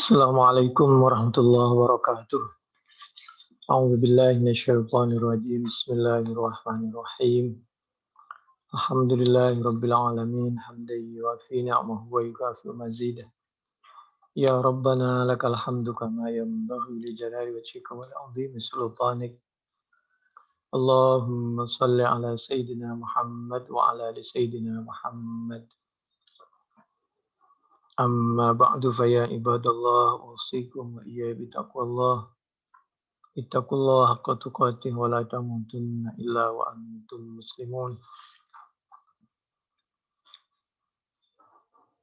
Assalamualaikum warahmatullahi wabarakatuh. A'udzu billahi minasyaitonir rajim. Bismillahirrahmanirrahim. Alhamdulillahirabbil alamin. Hamdan yuwafi ni'amahu wa yukafi mazidah. Ya Rabbana lakal hamdu kama yanbaghi li jalali wajhika wal 'azimi sultanik. Allahumma shalli ala sayyidina Muhammad wa ala ali sayyidina Muhammad. Amma ba'du fa ya ibadallah usikum wa iyya bi taqwallah. Ittaqullaha haqqa tuqatih wa la tamutunna illa wa antum muslimun.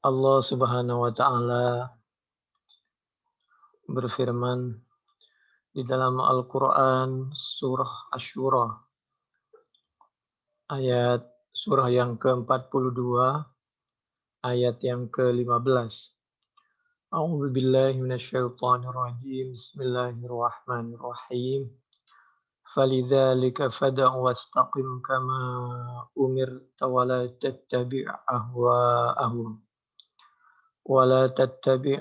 Allah Subhanahu wa taala berfirman di dalam Al-Qur'an surah Asy-Syura ayat surah yang ke-42 ayat yang ke-15. A'udzu billahi minasyaitonir rajim. Bismillahirrahmanirrahim. فَلِذَلِكَ فَادْعُ وَاسْتَقِمْ كَمَا أُمِرْتَ وَلَا تَتَّبِعْ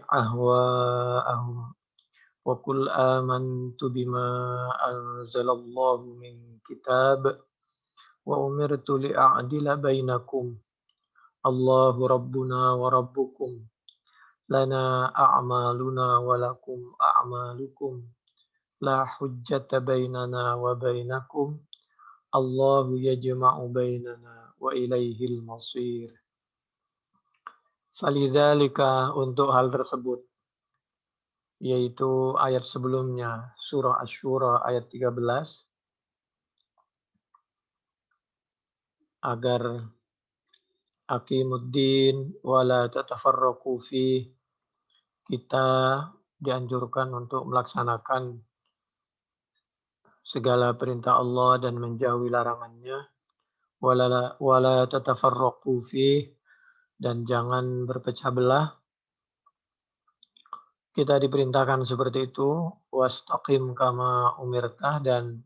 أَهْوَاءَهُمْ وَقُلْ آمَنْتُ بِمَا أَنزَلَ اللَّهُ مِنْ كِتَابٍ وَأُمِرْتُ لِأَعْدِلَ بَيْنَكُمْ اللَّهُ رَبُّنَا وَرَبُّكُمْ لَنَا أَعْمَالُنَا وَلَكُمْ أَعْمَالُكُمْ لَا حُجَّةَ بَيْنَنَا وَبَيْنَكُمْ Allahu yajma'u bainana wa ilaihil masir. Falidzalika, untuk hal tersebut, yaitu ayat sebelumnya surah Asy-Syura ayat 13, agar aqimuddin wa la tatafarraqu fi, kita dianjurkan untuk melaksanakan segala perintah Allah dan menjauhi larangannya. Wala tatafarraqu fi, dan jangan berpecah belah. Kita diperintahkan seperti itu, wastaqim kama umirtah, dan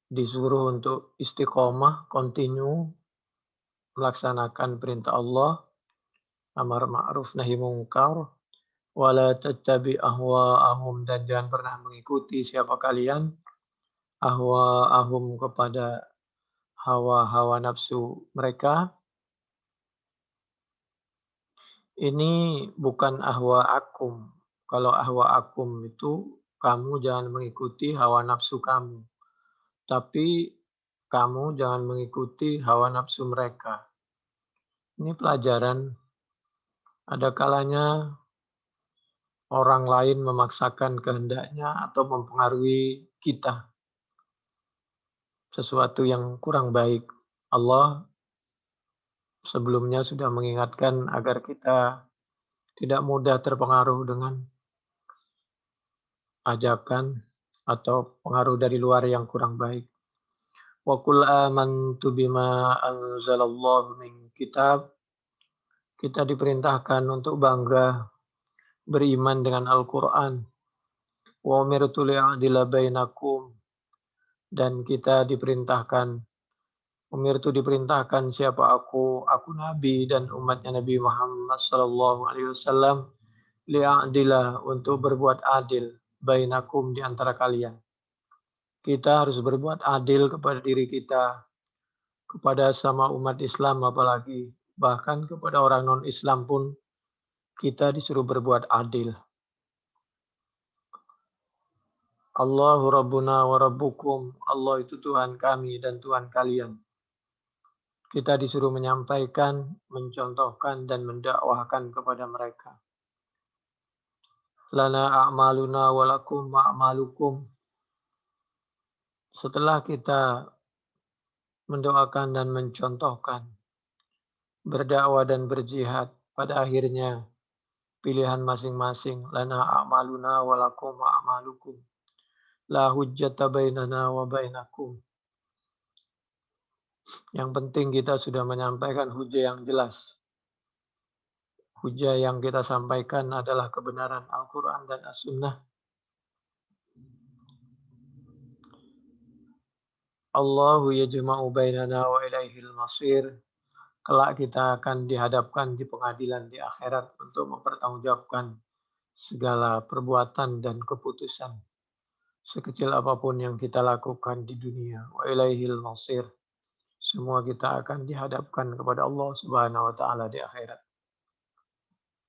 disuruh untuk istiqomah, continue melaksanakan perintah Allah, amar ma'ruf nahi mungkar, wala tattabi ahwa'ahum, dan jangan pernah mengikuti siapa kalian, ahwa'ahum, kepada hawa-hawa nafsu mereka. Ini bukan ahwa'akum. Kalau ahwa'akum itu kamu jangan mengikuti hawa nafsu kamu. Tapi kamu jangan mengikuti hawa nafsu mereka. Ini pelajaran. Ada kalanya orang lain memaksakan kehendaknya atau mempengaruhi kita. Sesuatu yang kurang baik. Allah sebelumnya sudah mengingatkan agar kita tidak mudah terpengaruh dengan ajakan atau pengaruh dari luar yang kurang baik. Wa qul amantu bima anzalallahu min kitab. Kita diperintahkan untuk bangga beriman dengan Al-Quran. Wa umirtu li'adila bainakum. Dan kita diperintahkan, umirtu diperintahkan siapa aku Nabi dan umatnya Nabi Muhammad SAW, li'adila, untuk berbuat adil, bainakum, di antara kalian. Kita harus berbuat adil kepada diri kita, kepada sama umat Islam apalagi, bahkan kepada orang non-Islam pun kita disuruh berbuat adil. Allahu Rabbuna wa Rabbukum. Allah itu Tuhan kami dan Tuhan kalian. Kita disuruh menyampaikan, mencontohkan, dan mendakwahkan kepada mereka. Lana a'maluna wa lakum a'malukum. Setelah kita mendoakan dan mencontohkan, berdakwah dan berjihad, pada akhirnya pilihan masing-masing. Lana a'maluna wa lakum a'malukum. La hujjata bainana wa bainakum. Yang penting kita sudah menyampaikan hujah yang jelas. Hujah yang kita sampaikan adalah kebenaran Al-Quran dan As-Sunnah. Allahu yajma'u bainana wa ilaihil masir. Kelak kita akan dihadapkan di pengadilan di akhirat untuk mempertanggungjawabkan segala perbuatan dan keputusan sekecil apapun yang kita lakukan di dunia. Wa ilaihil masir. Semua kita akan dihadapkan kepada Allah Subhanahu wa taala di akhirat.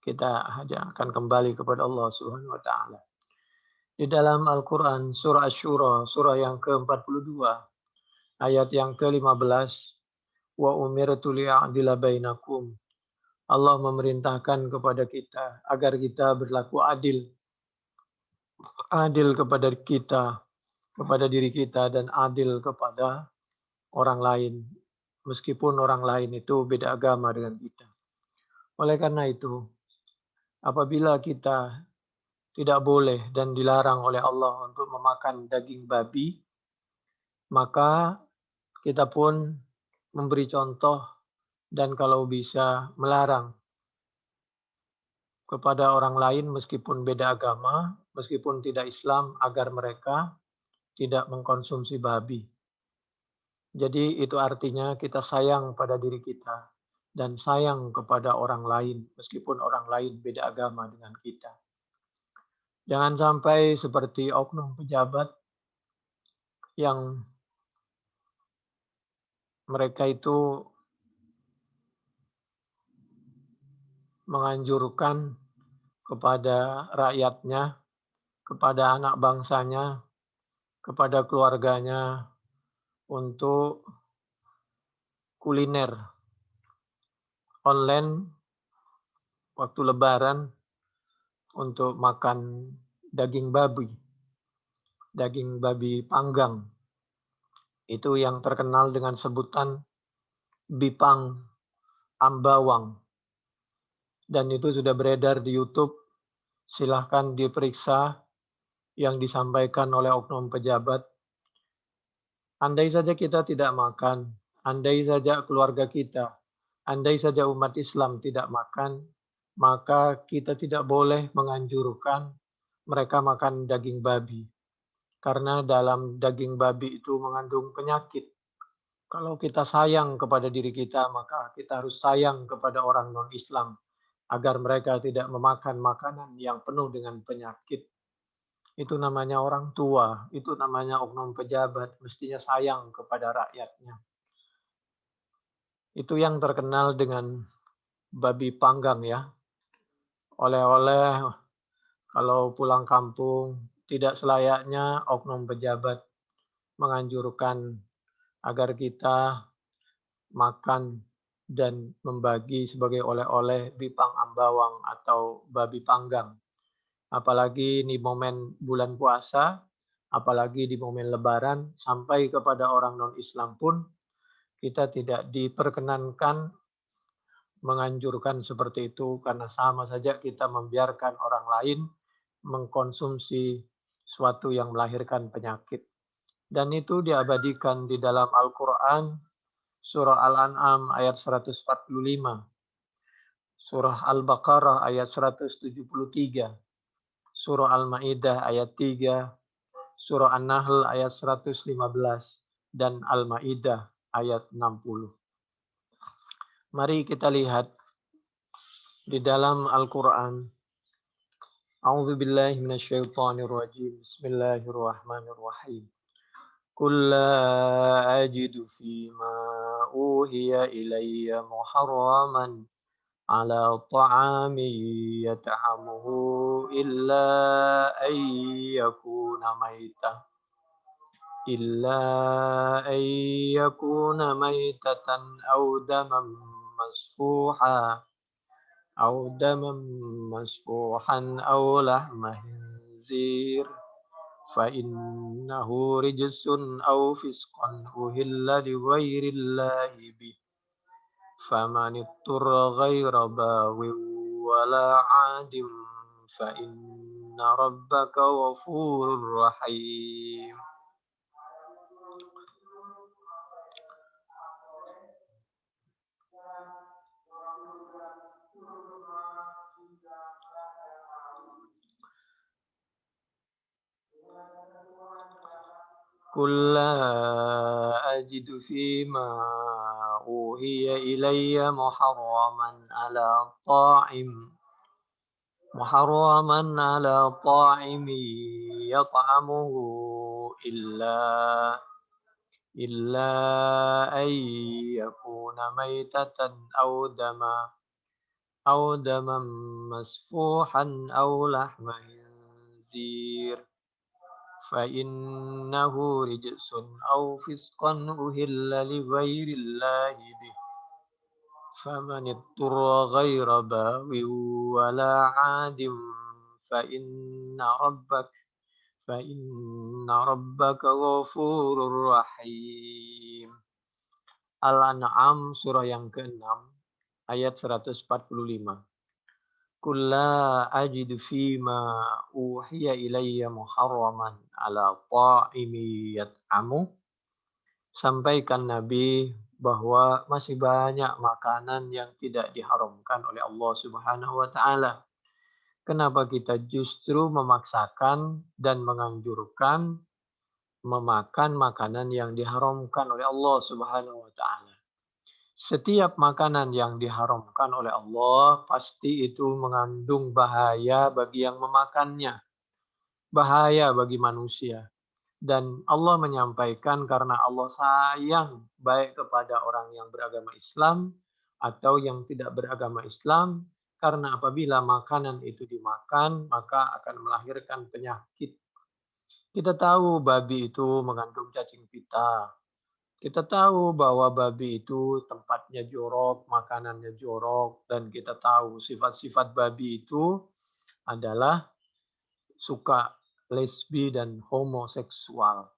Kita hanya akan kembali kepada Allah Subhanahu wa taala. Di dalam Al-Qur'an surah Asy-Syura, surah yang ke-42, ayat yang ke-15, wa umirtu li'adila bainakum. Allah memerintahkan kepada kita agar kita berlaku adil. Adil kepada kita, kepada diri kita, dan adil kepada orang lain. Meskipun orang lain itu beda agama dengan kita. Oleh karena itu, apabila kita tidak boleh dan dilarang oleh Allah untuk memakan daging babi, maka kita pun memberi contoh dan kalau bisa melarang kepada orang lain meskipun beda agama, meskipun tidak Islam, agar mereka tidak mengkonsumsi babi. Jadi itu artinya kita sayang pada diri kita dan sayang kepada orang lain meskipun orang lain beda agama dengan kita. Jangan sampai seperti oknum pejabat yang mereka itu menganjurkan kepada rakyatnya, kepada anak bangsanya, kepada keluarganya untuk kuliner online waktu Lebaran untuk makan daging babi panggang. Itu yang terkenal dengan sebutan bipang ambawang. Dan itu sudah beredar di YouTube. Silahkan diperiksa yang disampaikan oleh oknum pejabat. Andai saja kita tidak makan, andai saja keluarga kita, andai saja umat Islam tidak makan, maka kita tidak boleh menganjurkan mereka makan daging babi. Karena dalam daging babi itu mengandung penyakit. Kalau kita sayang kepada diri kita, maka kita harus sayang kepada orang non-Islam agar mereka tidak memakan makanan yang penuh dengan penyakit. Itu namanya orang tua, itu namanya oknum pejabat, mestinya sayang kepada rakyatnya. Itu yang terkenal dengan babi panggang ya. Oleh-oleh kalau pulang kampung, tidak selayaknya oknum pejabat menganjurkan agar kita makan dan membagi sebagai oleh-oleh bipang ambawang atau babi panggang. Apalagi di momen bulan puasa, apalagi di momen lebaran, sampai kepada orang non-Islam pun kita tidak diperkenankan menganjurkan seperti itu karena sama saja kita membiarkan orang lain mengkonsumsi sesuatu yang melahirkan penyakit. Dan itu diabadikan di dalam Al-Quran, surah Al-An'am ayat 145, surah Al-Baqarah ayat 173, surah Al-Ma'idah ayat 3, surah An-Nahl ayat 115, dan Al-Ma'idah ayat 60. Mari kita lihat di dalam Al-Quran. A'udzu billahi minasyaitonir rajim. Bismillahirrahmanirrahim. Qul la ajidu fima uhiya ilayya muharraman ala ta'amin yat'amuhu illa an yakuna maitah maitatan aw daman masfuhan aw lahma khinzir fa innahu rijsun aw fisqan uhilla li ghairillahi bih faman itturra ghaira baghin wala 'adin fa inna rabbaka ghafurur rahim. Qul la ajidu fima uhiya ilayya muharraman ala ta'im yat'amuhu illa illa an yakuna maitatan aw daman masfuhan aw lahma khinzir fa innahu rijsun aw fisqan uhilla li ghairillahi bih faman itturra ghaira baghin wala 'adin fa inna rabbaka ghafurur rahim. Al-An'am surah yang ke-6 ayat 145. Qul la ajidu fima uhiya ilayya muharraman ala ta'imi yat'amu. Sampaikan Nabi bahwa masih banyak makanan yang tidak diharamkan oleh Allah Subhanahu wa taala. Kenapa kita justru memaksakan dan menganjurkan memakan makanan yang diharamkan oleh Allah Subhanahu wa taala? Setiap makanan yang diharamkan oleh Allah pasti itu mengandung bahaya bagi yang memakannya, bahaya bagi manusia. Dan Allah menyampaikan karena Allah sayang baik kepada orang yang beragama Islam atau yang tidak beragama Islam, karena apabila makanan itu dimakan maka akan melahirkan penyakit. Kita tahu babi itu mengandung cacing pita. Kita tahu bahwa babi itu tempatnya jorok, makanannya jorok, dan kita tahu sifat-sifat babi itu adalah suka lesbi dan homoseksual.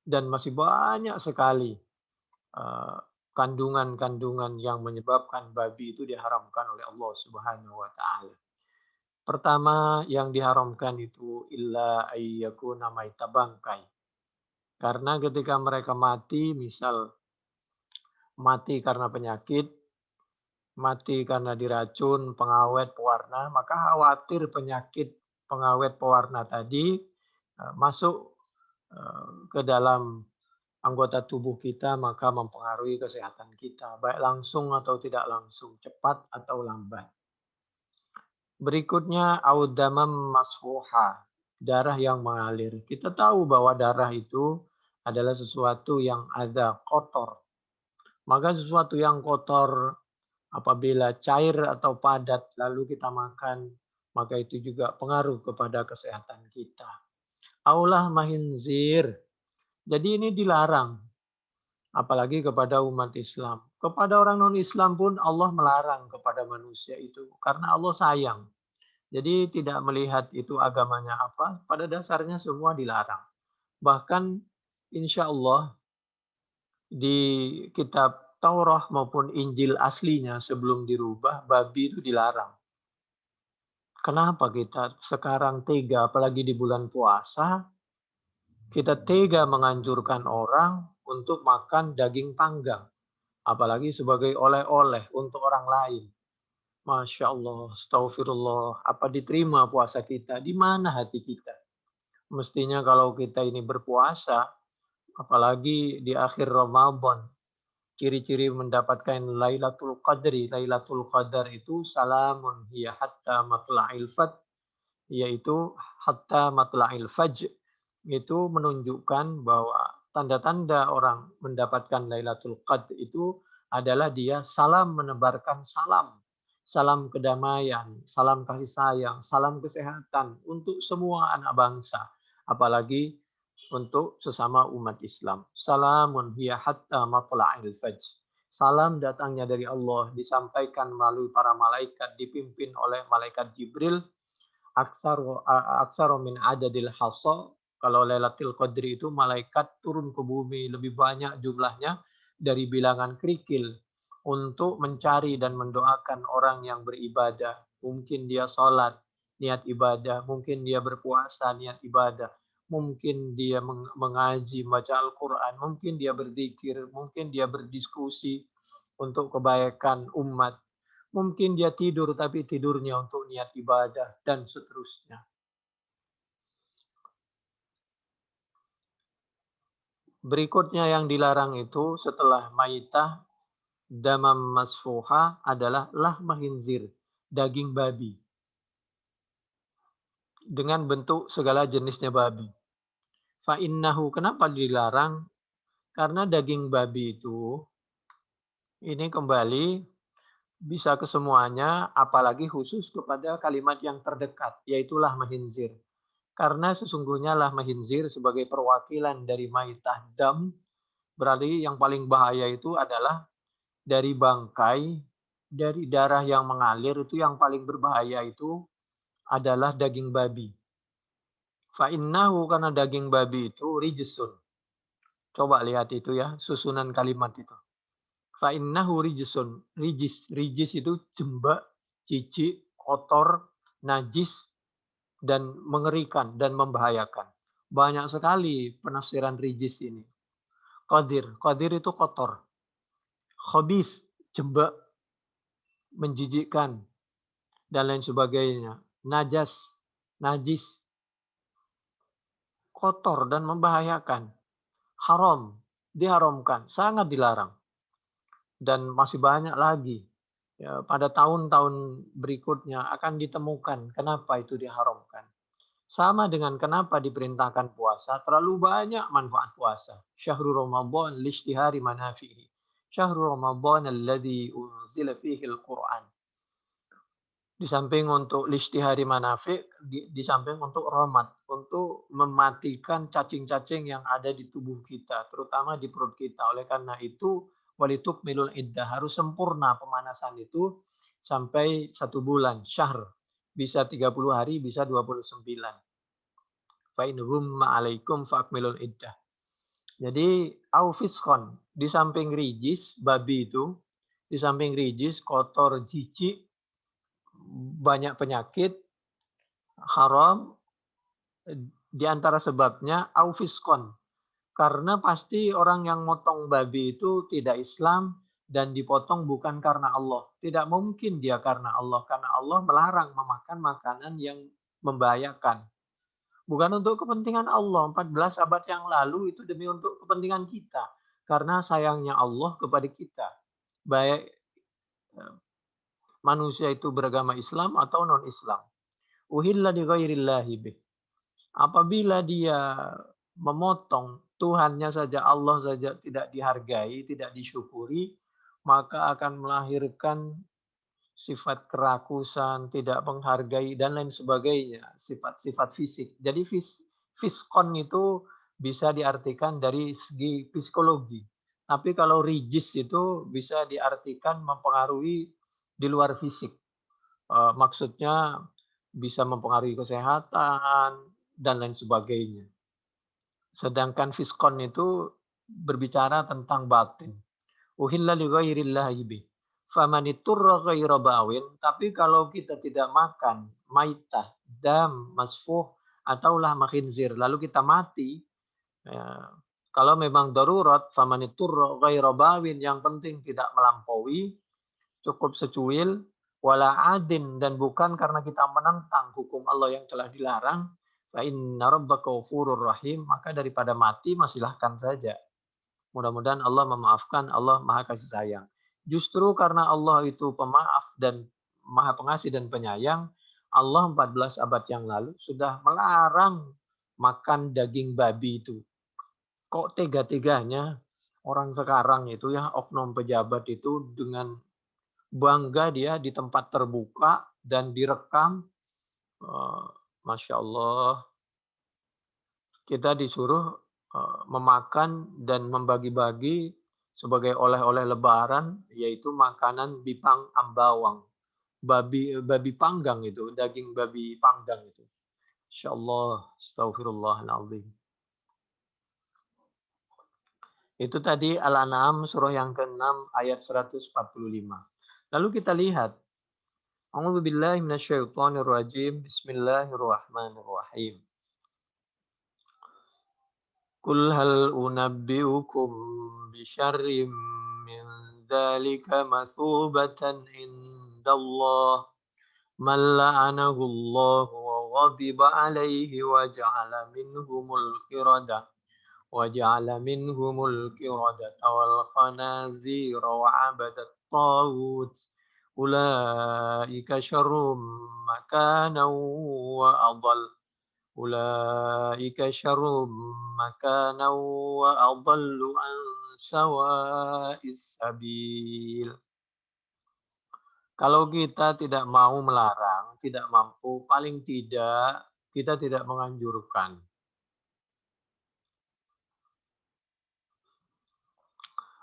Dan masih banyak sekali kandungan-kandungan yang menyebabkan babi itu diharamkan oleh Allah Subhanahu wa taala. Pertama yang diharamkan itu illa ayyakuna maita bangkai. Karena ketika mereka mati, misal mati karena penyakit, mati karena diracun, pengawet, pewarna, maka khawatir penyakit pengawet, pewarna tadi masuk ke dalam anggota tubuh kita, maka mempengaruhi kesehatan kita, baik langsung atau tidak langsung, cepat atau lambat. Berikutnya, audamam masfuha, darah yang mengalir. Kita tahu bahwa darah itu adalah sesuatu yang ada kotor. Maka sesuatu yang kotor apabila cair atau padat lalu kita makan, maka itu juga pengaruh kepada kesehatan kita. Aulah mahinzir. Jadi ini dilarang. Apalagi kepada umat Islam. Kepada orang non-Islam pun Allah melarang kepada manusia itu. Karena Allah sayang. Jadi tidak melihat itu agamanya apa. Pada dasarnya semua dilarang. Bahkan insya Allah di kitab Taurat maupun Injil aslinya sebelum dirubah, babi itu dilarang. Kenapa kita sekarang tega, apalagi di bulan puasa, kita tega menganjurkan orang untuk makan daging panggang. Apalagi sebagai oleh-oleh untuk orang lain. Masya Allah, astagfirullah. Apa diterima puasa kita? Di mana hati kita? Mestinya kalau kita ini berpuasa, apalagi di akhir Ramadan, ciri-ciri mendapatkan Lailatul Qadri. Lailatul Qadar itu salamun hiya hatta matla'il fajr, yaitu hatta matla'il fajr. Itu menunjukkan bahwa tanda-tanda orang mendapatkan Lailatul Qadr itu adalah dia salam menebarkan salam. Salam kedamaian, salam kasih sayang, salam kesehatan untuk semua anak bangsa. Apalagi untuk sesama umat Islam. Salamun hiya hatta matla'il fajr. Salam datangnya dari Allah, disampaikan melalui para malaikat, dipimpin oleh malaikat Jibril. Aksaro min adadil hasa. Kalau Lailatul Qadri itu malaikat turun ke bumi lebih banyak jumlahnya dari bilangan kerikil untuk mencari dan mendoakan orang yang beribadah. Mungkin dia sholat, niat ibadah. Mungkin dia berpuasa, niat ibadah. Mungkin dia mengaji, baca Al-Quran. Mungkin dia berzikir. Mungkin dia berdiskusi untuk kebaikan umat. Mungkin dia tidur, tapi tidurnya untuk niat ibadah, dan seterusnya. Berikutnya yang dilarang itu setelah maitah, damam masfuha adalah lahma khinzir, daging babi. Dengan bentuk segala jenisnya babi. Fa innahu, kenapa dilarang? Karena daging babi itu ini kembali bisa ke semuanya, apalagi khusus kepada kalimat yang terdekat, yaitu lahma khinzir. Karena sesungguhnya lahma khinzir sebagai perwakilan dari maitah dam, berarti yang paling bahaya itu adalah dari bangkai, dari darah yang mengalir, itu yang paling berbahaya itu adalah daging babi. Fa innahu, karena daging babi itu rijsun. Coba lihat itu ya, susunan kalimat itu. Fa innahu rijsun. Rijis itu jembak, jijik, kotor, najis, dan mengerikan dan membahayakan. Banyak sekali penafsiran rijis ini. Qadir itu kotor. Khabith, jembak, menjijikkan, dan lain sebagainya. Najis, kotor dan membahayakan. Haram, diharamkan, sangat dilarang. Dan masih banyak lagi. Ya, pada tahun-tahun berikutnya akan ditemukan kenapa itu diharamkan. Sama dengan kenapa diperintahkan puasa, terlalu banyak manfaat puasa. Syahrul Ramadan lishtihari manafihi. Syahrul Ramadan alladzi unzila fihi al-Qur'an. Di samping untuk lishtihari manafi', di samping untuk rahmat, untuk mematikan cacing-cacing yang ada di tubuh kita, terutama di perut kita. Oleh karena itu, walitukmilul iddah, harus sempurna pemanasan itu sampai 1 bulan, syahr. Bisa 30 hari, bisa 29. Fa in humma 'alaikum fa'akmilul iddah. Jadi aufiskon, di samping rijis, babi itu, di samping rijis, kotor, jijik, banyak penyakit, haram, di antara sebabnya aufiskon. Karena pasti orang yang motong babi itu tidak Islam dan dipotong bukan karena Allah. Tidak mungkin dia karena karena Allah melarang memakan makanan yang membahayakan. Bukan untuk kepentingan Allah. 14 abad yang lalu itu demi untuk kepentingan kita. Karena sayangnya Allah kepada kita. Baik manusia itu beragama Islam atau non-Islam. Uhilla li ghairillahi bih. Apabila dia memotong Tuhannya saja, Allah saja tidak dihargai, tidak disyukuri, maka akan melahirkan sifat kerakusan, tidak menghargai, dan lain sebagainya. Sifat-sifat fisik. Jadi fiskon itu bisa diartikan dari segi psikologi. Tapi kalau rijis itu bisa diartikan mempengaruhi di luar fisik. Maksudnya bisa mempengaruhi kesehatan, dan lain sebagainya. Sedangkan fiskon itu berbicara tentang batin. Uhilla li ghairillahi bih. Famaniturra ghaira bawin. Tapi kalau kita tidak makan maitah, dam, masfuh, atau lahma khinzir, lalu kita mati, ya, kalau memang darurat, famaniturra ghaira bawin, yang penting tidak melampaui, cukup secuil, wala adin, dan bukan karena kita menentang hukum Allah yang telah dilarang, fa inna rabbaka ghafurur rahim, maka daripada mati silahkan saja. Mudah-mudahan Allah memaafkan, Allah Maha Kasih Sayang. Justru karena Allah itu pemaaf dan Maha Pengasih dan Penyayang, Allah 14 abad yang lalu sudah melarang makan daging babi itu. Kok tega-teganya orang sekarang itu ya, oknum pejabat itu dengan bangga dia di tempat terbuka dan direkam. Masya Allah, kita disuruh memakan dan membagi-bagi sebagai oleh-oleh lebaran, yaitu makanan bipang ambawang. Babi panggang itu, daging babi panggang itu. Insya Allah, astagfirullahaladzim. Itu tadi Al-An'am surah yang ke-6 ayat 145. Lalu kita lihat. A'udzubillahi minasyaitonirrajim. Bismillahirrahmanirrahim. Qul hal unabbi'ukum bisyarrim min dzalika mathubatan indallah man la'anahu Allah wa ghadiba alaihi wa ja'ala minhumul qirada وجعل منهم القردة والخنازير وعبد الطاغوت أولئك شر مكانا وأضل أولئك شر مكانا وأضل عن سواء السبيل. Kalau kita tidak mau melarang, tidak mampu, paling tidak kita tidak menganjurkan.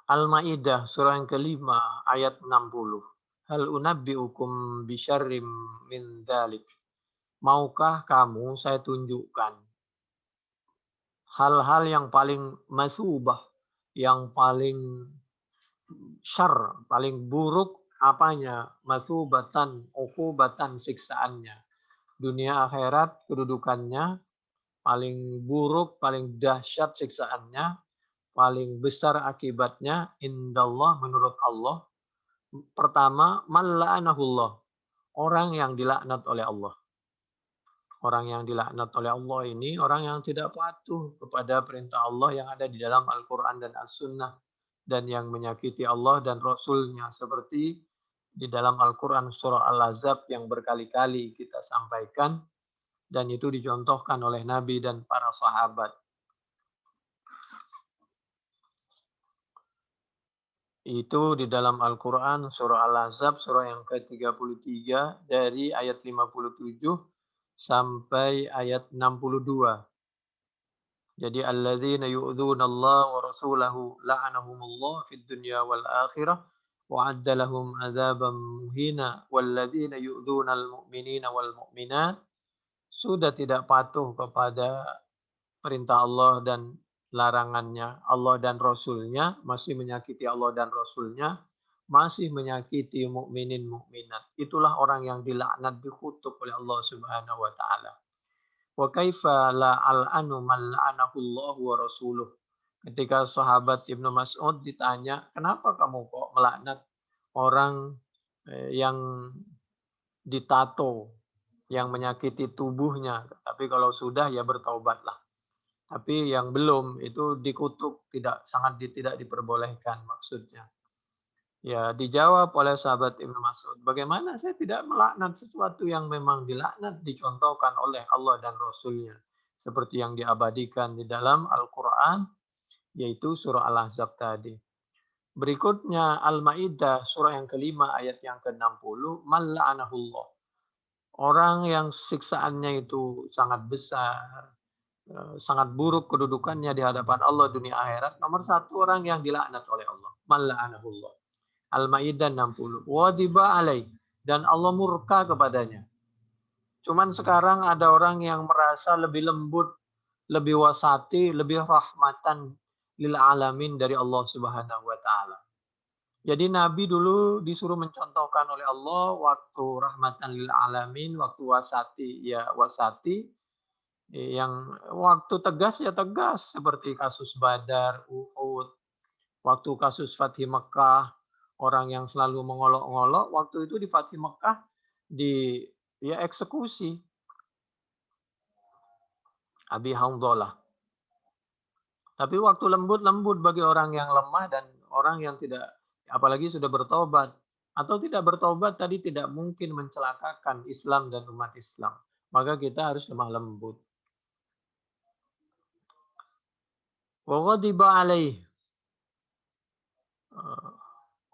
Al-Maidah surah yang kelima ayat 60. Hal unabbiukum bisyarrim min dzalik. Maukah kamu saya tunjukkan hal-hal yang paling masubah, yang paling syar, paling buruk apanya? Masubatan, ukubatan siksaannya. Dunia akhirat kedudukannya paling buruk, paling dahsyat siksaannya, paling besar akibatnya indallah menurut Allah. Pertama, malla'anahullah, orang yang dilaknat oleh Allah. Orang yang dilaknat oleh Allah ini orang yang tidak patuh kepada perintah Allah yang ada di dalam Al-Quran dan As-Sunnah, dan yang menyakiti Allah dan Rasul-Nya, seperti di dalam Al-Quran surah Al-Ahzab yang berkali-kali kita sampaikan, dan itu dicontohkan oleh Nabi dan para sahabat. Itu di dalam Al-Quran surah Al-Ahzab surah yang ke-33 dari ayat 57 sampai ayat 62. Jadi alladzina yu'dzuna Allah wa rasulahu la'anahumullah fid dunya wal akhirah wa 'adda lahum 'adzaban muhina walladzina yu'dzuna al-mu'minina wal mu'minat sudah tidak patuh kepada perintah Allah dan larangannya, Allah dan Rasul-Nya, masih menyakiti Allah dan Rasul-Nya, masih menyakiti mukminin mukminat. Itulah orang yang dilaknat, dikutuk oleh Allah Subhanahu wa taala. Wa kaifa la al'anu man la'anahu Allah wa rasuluh. Ketika sahabat Ibnu Mas'ud ditanya, "Kenapa kamu kok melaknat orang yang ditato, yang menyakiti tubuhnya? Tapi kalau sudah ya bertaubatlah." Tapi yang belum itu dikutuk, tidak diperbolehkan maksudnya. Ya, dijawab oleh sahabat Ibnu Mas'ud, bagaimana saya tidak melaknat sesuatu yang memang dilaknat, dicontohkan oleh Allah dan Rasul-Nya. Seperti yang diabadikan di dalam Al-Quran, yaitu surah Al-Ahzab tadi. Berikutnya Al-Ma'idah surah yang kelima ayat yang ke-60, man la'anahullah. Orang yang siksaannya itu sangat besar, sangat buruk kedudukannya di hadapan Allah dunia akhirat. Nomor satu, orang yang dilaknat oleh Allah. Man la'anahullah. Al-Maidah 60. Wadiba alaih. Dan Allah murka kepadanya. Cuman sekarang ada orang yang merasa lebih lembut, lebih wasati, lebih rahmatan lil alamin dari Allah Subhanahu wa taala. Jadi Nabi dulu disuruh mencontohkan oleh Allah waktu rahmatan lil alamin, waktu wasati ya wasati, yang waktu tegas ya tegas seperti kasus Badar, Uhud, waktu kasus Fathu Mekah, orang yang selalu mengolok-olok, waktu itu di Fathu Mekah ya eksekusi Abi Hamzah. Tapi waktu lembut bagi orang yang lemah dan orang yang tidak, apalagi sudah bertobat atau tidak bertobat tadi, tidak mungkin mencelakakan Islam dan umat Islam. Maka kita harus lemah lembut. Wa ghadiba alaih.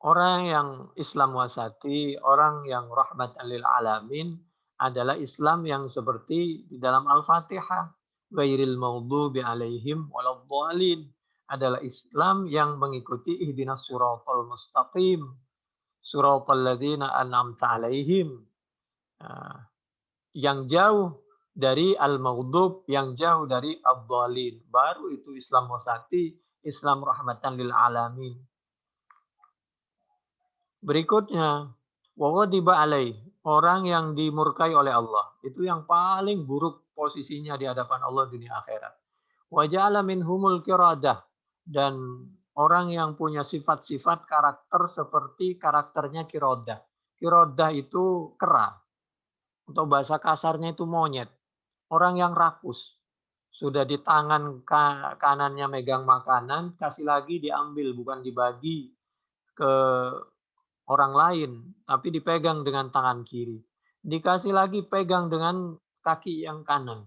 Orang yang Islam wasati, orang yang rahmatan lil alamin adalah Islam yang seperti di dalam Al-Fatihah. Ghairil maghdubi alaihim waladhdallin. Adalah Islam yang mengikuti ihdinas siratal mustaqim. Siratal ladzina an'amta alaihim. Yang jauh dari al-maghdub, yang jauh dari ad-dhalin. Baru itu Islam wasati, Islam rahmatan lil alamin. Berikutnya, wa ghadiba alaih, orang yang dimurkai oleh Allah. Itu yang paling buruk posisinya di hadapan Allah dunia akhirat. Wa ja'ala minhumul qiradah, dan orang yang punya sifat-sifat karakter seperti karakternya qiradah. Qiradah itu kera. Untuk bahasa kasarnya itu monyet. Orang yang rakus. Sudah di tangan kanannya megang makanan, kasih lagi diambil, bukan dibagi ke orang lain, tapi dipegang dengan tangan kiri. Dikasih lagi pegang dengan kaki yang kanan.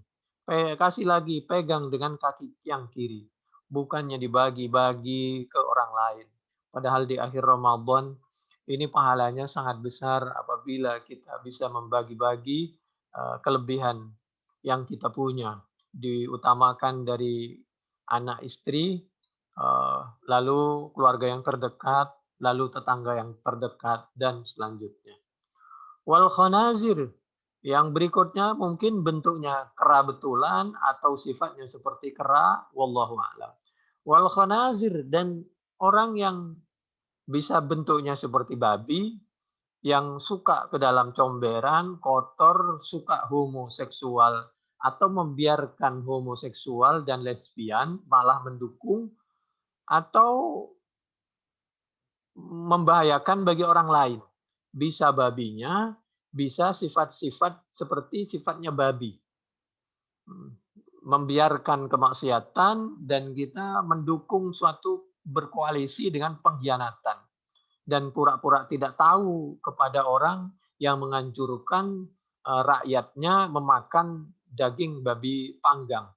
Kasih lagi pegang dengan kaki yang kiri. Bukannya dibagi-bagi ke orang lain. Padahal di akhir Ramadan ini pahalanya sangat besar apabila kita bisa membagi-bagi kelebihan yang kita punya. Diutamakan dari anak istri, lalu keluarga yang terdekat, lalu tetangga yang terdekat, dan selanjutnya. Wal khanazir, yang berikutnya mungkin bentuknya kera betulan atau sifatnya seperti kera, wallahu a'lam. Wal khanazir, dan orang yang bisa bentuknya seperti babi, yang suka ke dalam comberan, kotor, suka homoseksual, atau membiarkan homoseksual dan lesbian, malah mendukung, atau membahayakan bagi orang lain. Bisa babinya, bisa sifat-sifat seperti sifatnya babi. Membiarkan kemaksiatan dan kita mendukung suatu berkoalisi dengan pengkhianatan. Dan pura-pura tidak tahu kepada orang yang menganjurkan rakyatnya memakan daging babi panggang.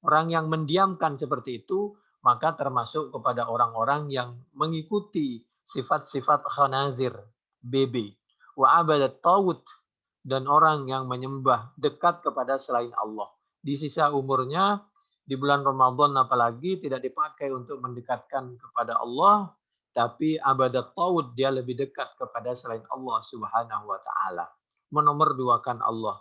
Orang yang mendiamkan seperti itu, maka termasuk kepada orang-orang yang mengikuti sifat-sifat khanazir, BB. Wa abadat tawud, dan orang yang menyembah dekat kepada selain Allah. Di sisa umurnya, di bulan Ramadan apalagi, tidak dipakai untuk mendekatkan kepada Allah, tapi abadat tawud, dia lebih dekat kepada selain Allah Subhanahu wa taala. Menomorduakan Allah.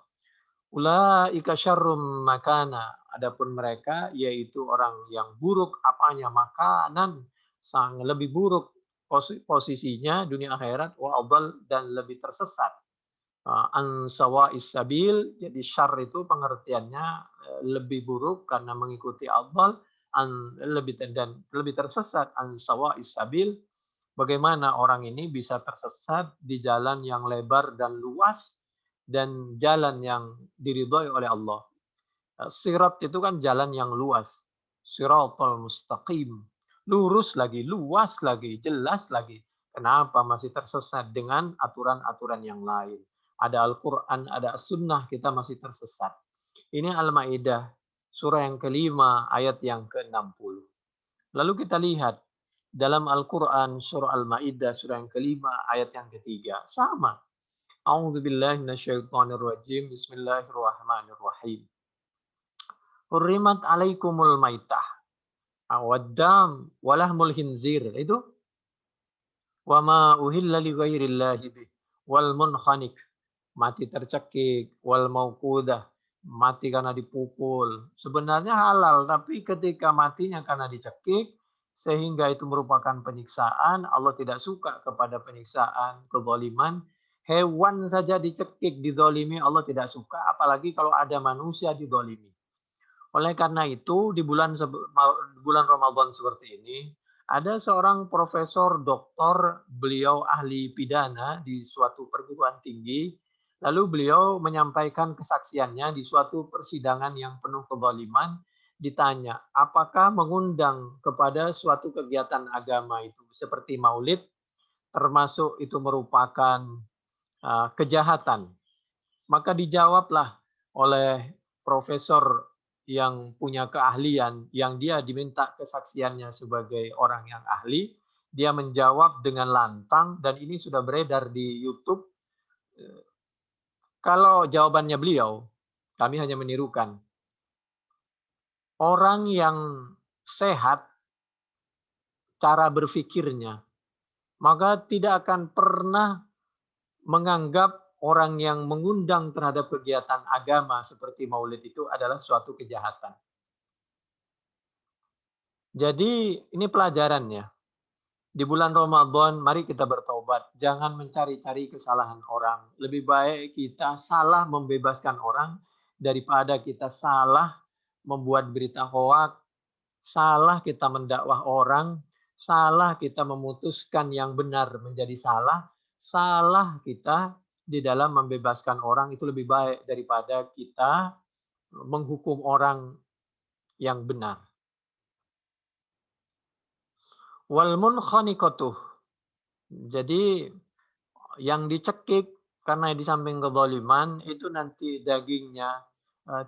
Ulaika syarrum makana. Adapun mereka yaitu orang yang buruk apanya, makanan, sang lebih buruk posisinya dunia akhirat, wa adall, dan lebih tersesat. An sawa'is sabil, jadi syar itu pengertiannya lebih buruk karena mengikuti adall, lebih tersesat, an sawa'is sabil. Bagaimana orang ini bisa tersesat di jalan yang lebar dan luas dan jalan yang diridhoi oleh Allah. Sirat itu kan jalan yang luas. Siratal mustaqim. Lurus lagi, luas lagi, jelas lagi. Kenapa masih tersesat dengan aturan-aturan yang lain? Ada Al-Quran, ada Sunnah, kita masih tersesat. Ini Al-Ma'idah, surah yang kelima, ayat yang ke-60. Lalu kita lihat, dalam Al-Quran, surah Al-Ma'idah, surah yang kelima, ayat yang ketiga. Sama. A'udzubillahi minasyaitonirrajim. Bismillahirrahmanirrahim. Hurrimat alaikumul maitah awaddam walahmul hinzir. Itu wa ma uhilla li ghairillahi bih wal munkhanik, mati tercekik, wal mauqudah, mati karena dipukul. Sebenarnya halal, tapi ketika matinya karena dicekik sehingga itu merupakan penyiksaan, Allah tidak suka kepada penyiksaan, kezaliman. Hewan saja dicekik, dizalimi, Allah tidak suka, apalagi kalau ada manusia dizalimi. Oleh karena itu, di bulan Ramadan seperti ini, ada seorang profesor doktor, beliau ahli pidana di suatu perguruan tinggi, lalu beliau menyampaikan kesaksiannya di suatu persidangan yang penuh kezaliman. Ditanya, apakah mengundang kepada suatu kegiatan agama itu seperti maulid, termasuk itu merupakan kejahatan? Maka dijawablah oleh profesor yang punya keahlian, yang dia diminta kesaksiannya sebagai orang yang ahli, dia menjawab dengan lantang, dan ini sudah beredar di YouTube. Kalau jawabannya beliau, kami hanya menirukan. Orang yang sehat cara berpikirnya, maka tidak akan pernah menganggap orang yang mengundang terhadap kegiatan agama seperti maulid itu adalah suatu kejahatan. Jadi ini pelajarannya. Di bulan Ramadan, mari kita bertobat. Jangan mencari-cari kesalahan orang. Lebih baik kita salah membebaskan orang daripada kita salah membuat berita hoak, salah kita mendakwah orang, salah kita memutuskan yang benar menjadi salah, salah kita di dalam membebaskan orang. Itu lebih baik daripada kita menghukum orang yang benar. Wal munkhaniqatuh. Jadi yang dicekik karena di samping kezaliman itu nanti dagingnya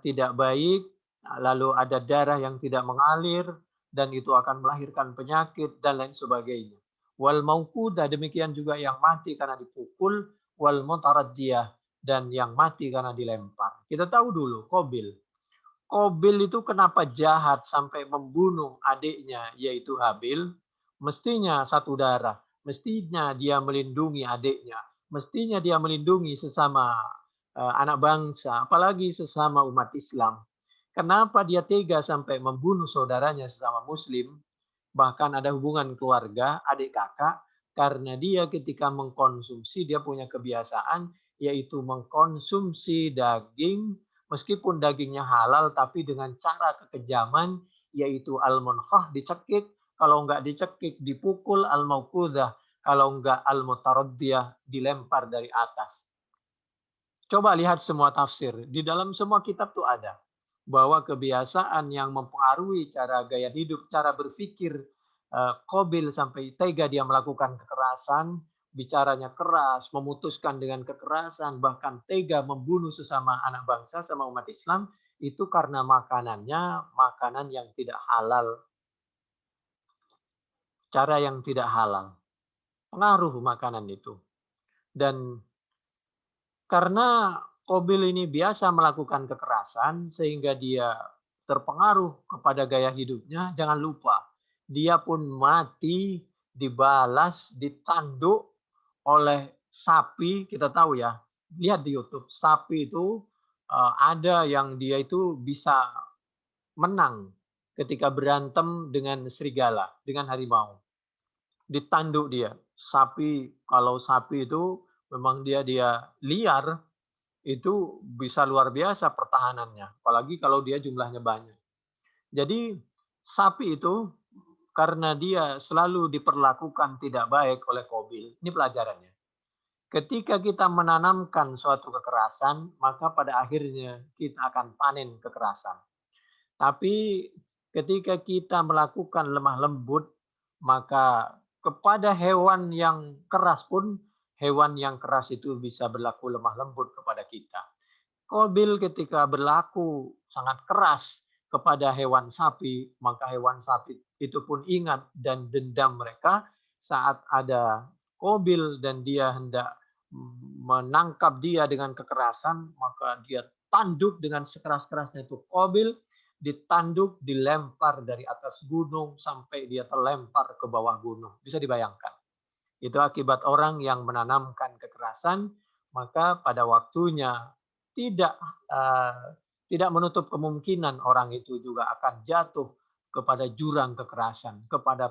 tidak baik, lalu ada darah yang tidak mengalir dan itu akan melahirkan penyakit dan lain sebagainya. Wal mauqudah, demikian juga yang mati karena dipukul, wal mutaraddiyah, dan yang mati karena dilempar. Kita tahu dulu Qabil. Qabil itu kenapa jahat sampai membunuh adiknya yaitu Habil? Mestinya satu darah, mestinya dia melindungi adiknya, mestinya dia melindungi sesama anak bangsa, apalagi sesama umat Islam. Kenapa dia tega sampai membunuh saudaranya sesama Muslim? Bahkan ada hubungan keluarga, adik kakak, karena dia ketika mengkonsumsi, dia punya kebiasaan, yaitu mengkonsumsi daging, meskipun dagingnya halal, tapi dengan cara kekejaman, yaitu al-munkhah, dicekik, kalau enggak dicekik, dipukul, al-mauqudah, kalau enggak al-mutaraddiyah, dilempar dari atas. Coba lihat semua tafsir. Di dalam semua kitab tuh ada. Bahwa kebiasaan yang mempengaruhi cara gaya hidup, cara berpikir Qabil sampai tega dia melakukan kekerasan, bicaranya keras, memutuskan dengan kekerasan, bahkan tega membunuh sesama anak bangsa, sama umat Islam, itu karena makanannya makanan yang tidak halal. Cara yang tidak halal. Pengaruh makanan itu. Dan karena Qabil ini biasa melakukan kekerasan sehingga dia terpengaruh kepada gaya hidupnya, jangan lupa dia pun mati dibalas, ditanduk oleh sapi, kita tahu ya. Lihat di YouTube, sapi itu ada yang dia itu bisa menang ketika berantem dengan serigala, dengan harimau. Ditanduk dia. Sapi, kalau sapi itu memang dia liar, itu bisa luar biasa pertahanannya, apalagi kalau dia jumlahnya banyak. Jadi sapi itu karena dia selalu diperlakukan tidak baik oleh Qabil, ini pelajarannya. Ketika kita menanamkan suatu kekerasan, maka pada akhirnya kita akan panen kekerasan. Tapi ketika kita melakukan lemah lembut, maka kepada hewan yang keras pun, hewan yang keras itu bisa berlaku lemah lembut kepada kita. Qabil ketika berlaku sangat keras kepada hewan sapi, maka hewan sapi itu pun ingat dan dendam mereka saat ada Qabil dan dia hendak menangkap dia dengan kekerasan, maka dia tanduk dengan sekeras-kerasnya itu Qabil, ditanduk, dilempar dari atas gunung sampai dia terlempar ke bawah gunung. Bisa dibayangkan. Itu akibat orang yang menanamkan kekerasan, maka pada waktunya tidak tidak menutup kemungkinan orang itu juga akan jatuh kepada jurang kekerasan, kepada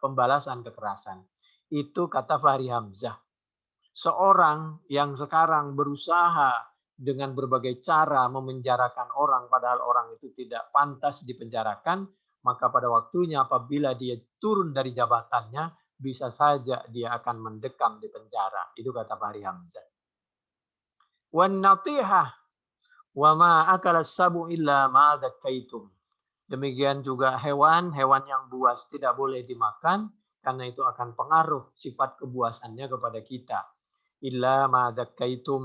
pembalasan kekerasan. Itu kata Fahri Hamzah. Seorang yang sekarang berusaha dengan berbagai cara memenjarakan orang, padahal orang itu tidak pantas dipenjarakan, maka pada waktunya apabila dia turun dari jabatannya, bisa saja dia akan mendekam di penjara. Itu kata Fahri Hamzah. Wan natihah wa ma akala sabu illa ma dzakaitum. Demikian juga hewan yang buas tidak boleh dimakan karena itu akan pengaruh sifat kebuasannya kepada kita. Illa ma dzakaitum.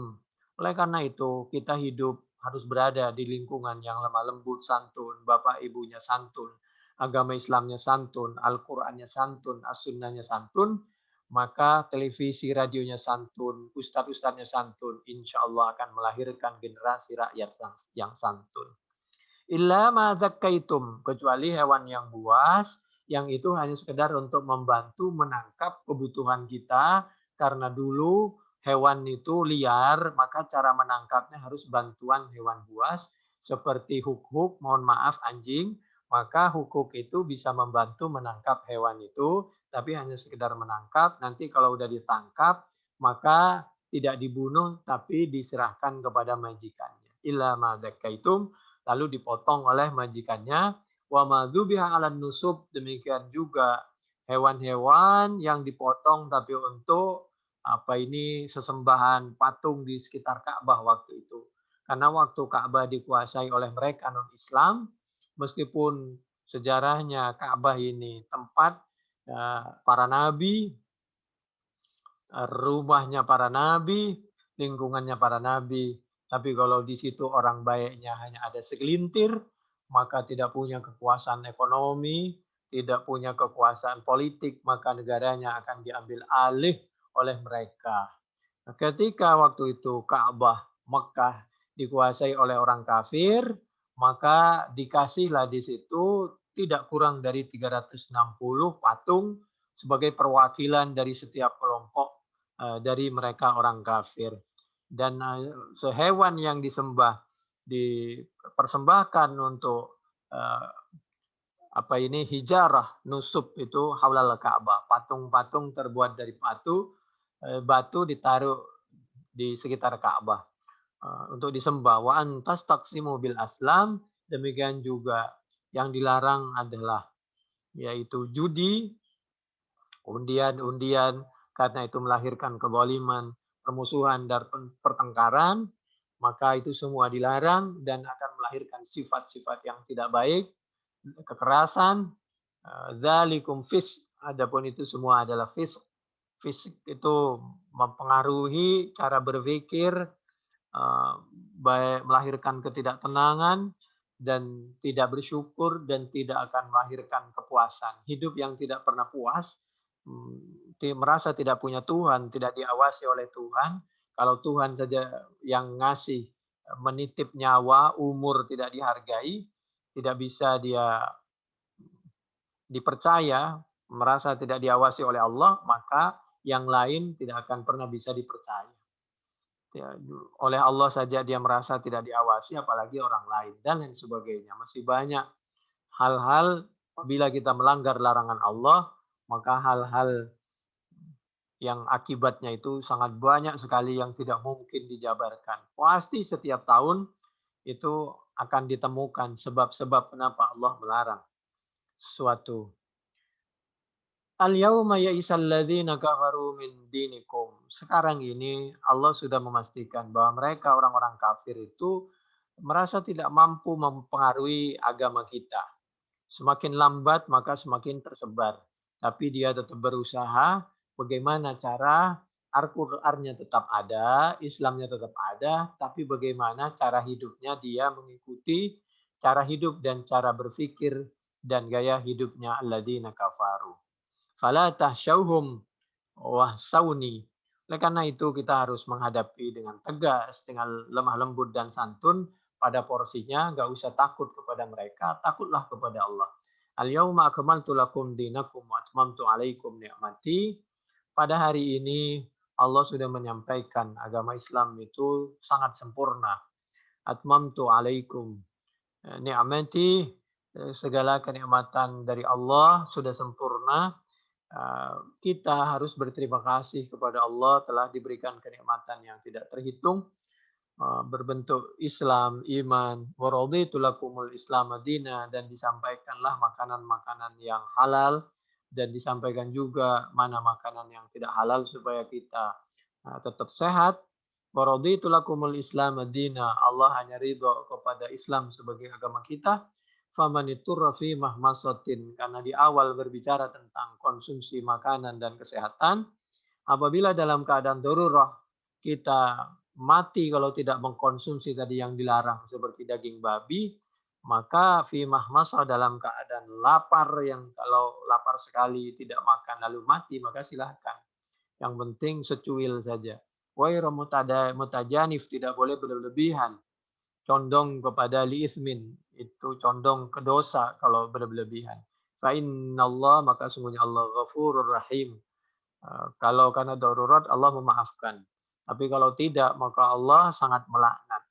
Oleh karena itu kita hidup harus berada di lingkungan yang lemah lembut, santun, bapak ibunya santun, agama Islamnya santun, Al-Qur'annya santun, As-Sunnahnya santun, maka televisi, radionya santun, ustadz-ustadznya santun, insya Allah akan melahirkan generasi rakyat yang santun. Illa ma zakkaitum, kecuali hewan yang buas, yang itu hanya sekedar untuk membantu menangkap kebutuhan kita, karena dulu hewan itu liar, maka cara menangkapnya harus bantuan hewan buas, seperti huk-huk, mohon maaf anjing, maka huk-huk itu bisa membantu menangkap hewan itu, tapi hanya sekedar menangkap, nanti kalau udah ditangkap, maka tidak dibunuh, tapi diserahkan kepada majikannya. Illa ma zakkaitum, lalu dipotong oleh majikannya. Wa madzubiha 'alan nusub, demikian juga hewan-hewan yang dipotong tapi untuk sesembahan patung di sekitar Ka'bah waktu itu. Karena waktu Ka'bah dikuasai oleh mereka non-Islam, Meskipun sejarahnya Ka'bah ini tempat para nabi, rumahnya para nabi, lingkungannya para nabi. Tapi kalau di situ orang baiknya hanya ada segelintir, maka tidak punya kekuasaan ekonomi, tidak punya kekuasaan politik, maka negaranya akan diambil alih oleh mereka. Nah, ketika waktu itu Ka'bah Mekah dikuasai oleh orang kafir, maka dikasihlah di situ tidak kurang dari 360 patung sebagai perwakilan dari setiap kelompok dari mereka orang kafir. Dan sehewan yang disembah dipersembahkan untuk hijarah nusub itu haulal Ka'bah, patung-patung terbuat dari batu ditaruh di sekitar Ka'bah untuk disembah. Wa antas taksimu bil aslam, demikian juga yang dilarang adalah yaitu judi, undian-undian, karena itu melahirkan kezaliman, permusuhan dan pertengkaran, maka itu semua dilarang dan akan melahirkan sifat-sifat yang tidak baik, kekerasan, dzalikum fisq, adapun itu semua adalah fisq. Fisik itu mempengaruhi cara berpikir, melahirkan ketidaktenangan dan tidak bersyukur dan tidak akan melahirkan kepuasan. Hidup yang tidak pernah puas, merasa tidak punya Tuhan, tidak diawasi oleh Tuhan. Kalau Tuhan saja yang ngasih, menitip nyawa, umur tidak dihargai, tidak bisa dia dipercaya, merasa tidak diawasi oleh Allah, maka yang lain tidak akan pernah bisa dipercaya. Ya, oleh Allah saja dia merasa tidak diawasi, apalagi orang lain dan lain sebagainya. Masih banyak hal-hal apabila kita melanggar larangan Allah, maka hal-hal yang akibatnya itu sangat banyak sekali yang tidak mungkin dijabarkan. Pasti setiap tahun itu akan ditemukan sebab-sebab kenapa Allah melarang sesuatu. Al-yauma ya'isal ladzina kafaru min dinikum. Sekarang ini Allah sudah memastikan bahwa mereka orang-orang kafir itu merasa tidak mampu mempengaruhi agama kita. Semakin lambat maka semakin tersebar. Tapi dia tetap berusaha bagaimana cara Al-Qur'annya tetap ada, Islamnya tetap ada, tapi bagaimana cara hidupnya dia mengikuti cara hidup dan cara berpikir dan gaya hidupnya alladzina kafaru. Fala tahsyauhum wahsauni. Oleh karena itu kita harus menghadapi dengan tegas, dengan lemah lembut dan santun pada porsinya, nggak usah takut kepada mereka, takutlah kepada Allah. Al-yauma akmaltu lakum dinakum wa atmamtu alaikum ni'mati. Pada hari ini Allah sudah menyampaikan agama Islam itu sangat sempurna. Atmamtu alaikum ni'mati, segala kenikmatan dari Allah sudah sempurna. Kita harus berterima kasih kepada Allah telah diberikan kenikmatan yang tidak terhitung berbentuk Islam, iman, waraditu lakumul Islam Madinah, dan disampaikanlah makanan-makanan yang halal dan disampaikan juga mana makanan yang tidak halal supaya kita tetap sehat. Waraditu lakumul Islam Madinah, Allah hanya ridho kepada Islam sebagai agama kita. Famaniturra fi mahmasatin, karena di awal berbicara tentang konsumsi makanan dan kesehatan. Apabila dalam keadaan darurat kita mati kalau tidak mengkonsumsi tadi yang dilarang seperti daging babi, maka fi mahmasa dalam keadaan lapar, yang kalau lapar sekali tidak makan lalu mati, maka silahkan. Yang penting secuil saja. Wairu mutajanif, tidak boleh berlebihan. Condong kepada liismin, itu condong ke dosa kalau berlebihan. Fa innallah, maka sungguhnya Allah ghafurur rahim. Kalau karena darurat Allah memaafkan. Tapi kalau tidak maka Allah sangat melaknat.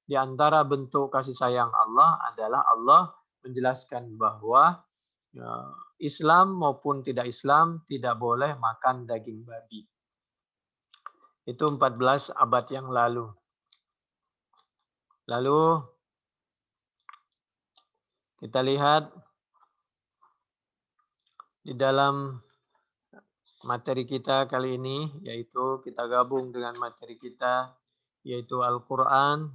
Di antara bentuk kasih sayang Allah adalah Allah menjelaskan bahwa Islam maupun tidak Islam tidak boleh makan daging babi. Itu 14 abad yang lalu. Lalu kita lihat di dalam materi kita kali ini, yaitu kita gabung dengan materi kita, yaitu Al-Quran,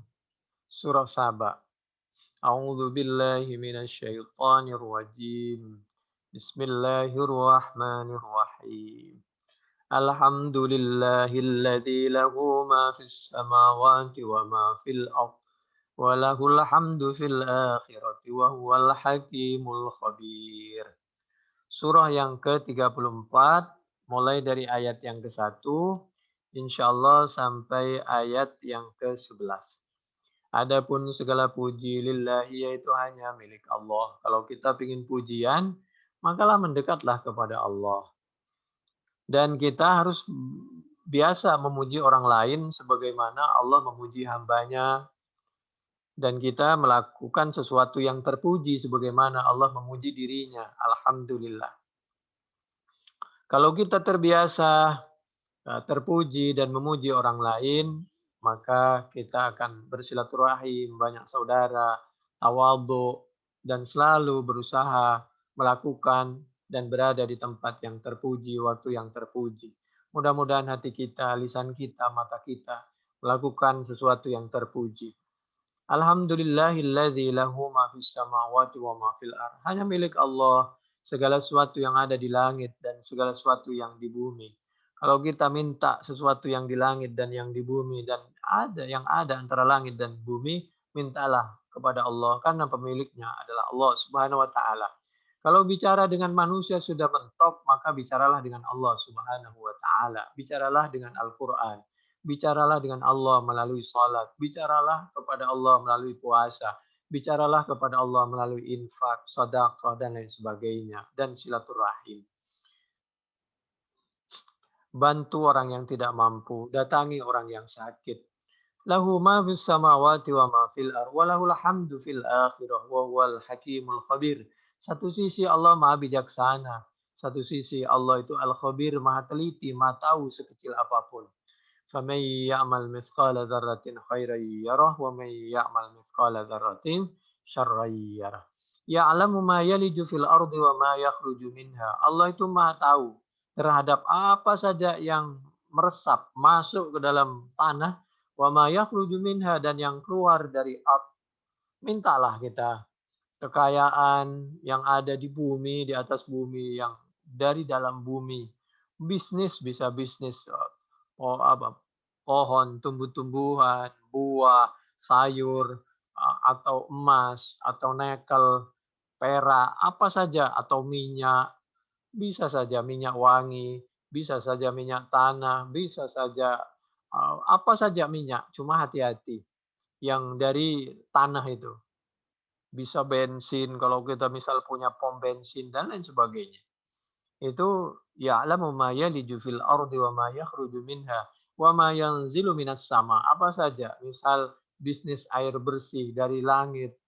Surah Saba. A'udzu billahi minasy syaithanir rajim. Bismillahirrahmanirrahim. Alhamdulillahilladzi lahu ma fis samawati wa ma fil ardh wa lahul hamdu fil akhirati wa huwal hakimul khabir. Surah yang ke-34 mulai dari ayat yang ke-1 insyaallah sampai ayat yang ke-11. Adapun segala puji lillahi yaitu hanya milik Allah. Kalau kita ingin pujian, makalah mendekatlah kepada Allah. Dan kita harus biasa memuji orang lain sebagaimana Allah memuji hambanya. Dan kita melakukan sesuatu yang terpuji sebagaimana Allah memuji dirinya. Alhamdulillah. Kalau kita terbiasa terpuji dan memuji orang lain, maka kita akan bersilaturahim, banyak saudara, tawadhu, dan selalu berusaha melakukan dan berada di tempat yang terpuji, waktu yang terpuji. Mudah-mudahan hati kita, lisan kita, mata kita melakukan sesuatu yang terpuji. Alhamdulillahilladzi lahu ma fis samawati wa ma fil ardh. Hanya milik Allah segala sesuatu yang ada di langit dan segala sesuatu yang di bumi. Kalau kita minta sesuatu yang di langit dan yang di bumi dan ada antara langit dan bumi, mintalah kepada Allah karena pemiliknya adalah Allah Subhanahu wa taala. Kalau bicara dengan manusia sudah mentok, maka bicaralah dengan Allah Subhanahu wa taala. Bicaralah dengan Al-Qur'an. Bicaralah dengan Allah melalui salat. Bicaralah kepada Allah melalui puasa. Bicaralah kepada Allah melalui infak, sedekah dan lain sebagainya dan silaturahim. Bantu orang yang tidak mampu, datangi orang yang sakit. Lahu ma fis samawati wa ma fil ardh wa lahul hamdu fil akhirah wa huwal hakimul khabir. Satu sisi Allah Maha bijaksana, satu sisi Allah itu Al-Khabir, Maha teliti, Maha tahu sekecil apapun. Faman ya'mal mithqala dzarratin khairan yarah wa man ya'mal mithqala dzarratin syarran yarah. Ya'lamu ma yaliju fil ardi wa ma yakhruju minha. Allah itu Maha tahu terhadap apa saja yang meresap masuk ke dalam tanah, wa ma yakhruju minha, dan yang keluar dari ard. Mintalah kita kekayaan yang ada di bumi, di atas bumi, yang dari dalam bumi. Bisnis bisa bisnis pohon, tumbuh-tumbuhan, buah, sayur, atau emas, atau nikel, perak, apa saja, atau minyak, bisa saja minyak wangi, bisa saja minyak tanah, bisa saja apa saja minyak, cuma hati-hati yang dari tanah itu. Bisa bensin kalau kita misal punya pom bensin dan lain sebagainya. Itu ya'lamu ma yaliju fil ardi wa ma yakhruju minha wa ma yanzilu minas sama. Apa saja, misal bisnis air bersih dari langit,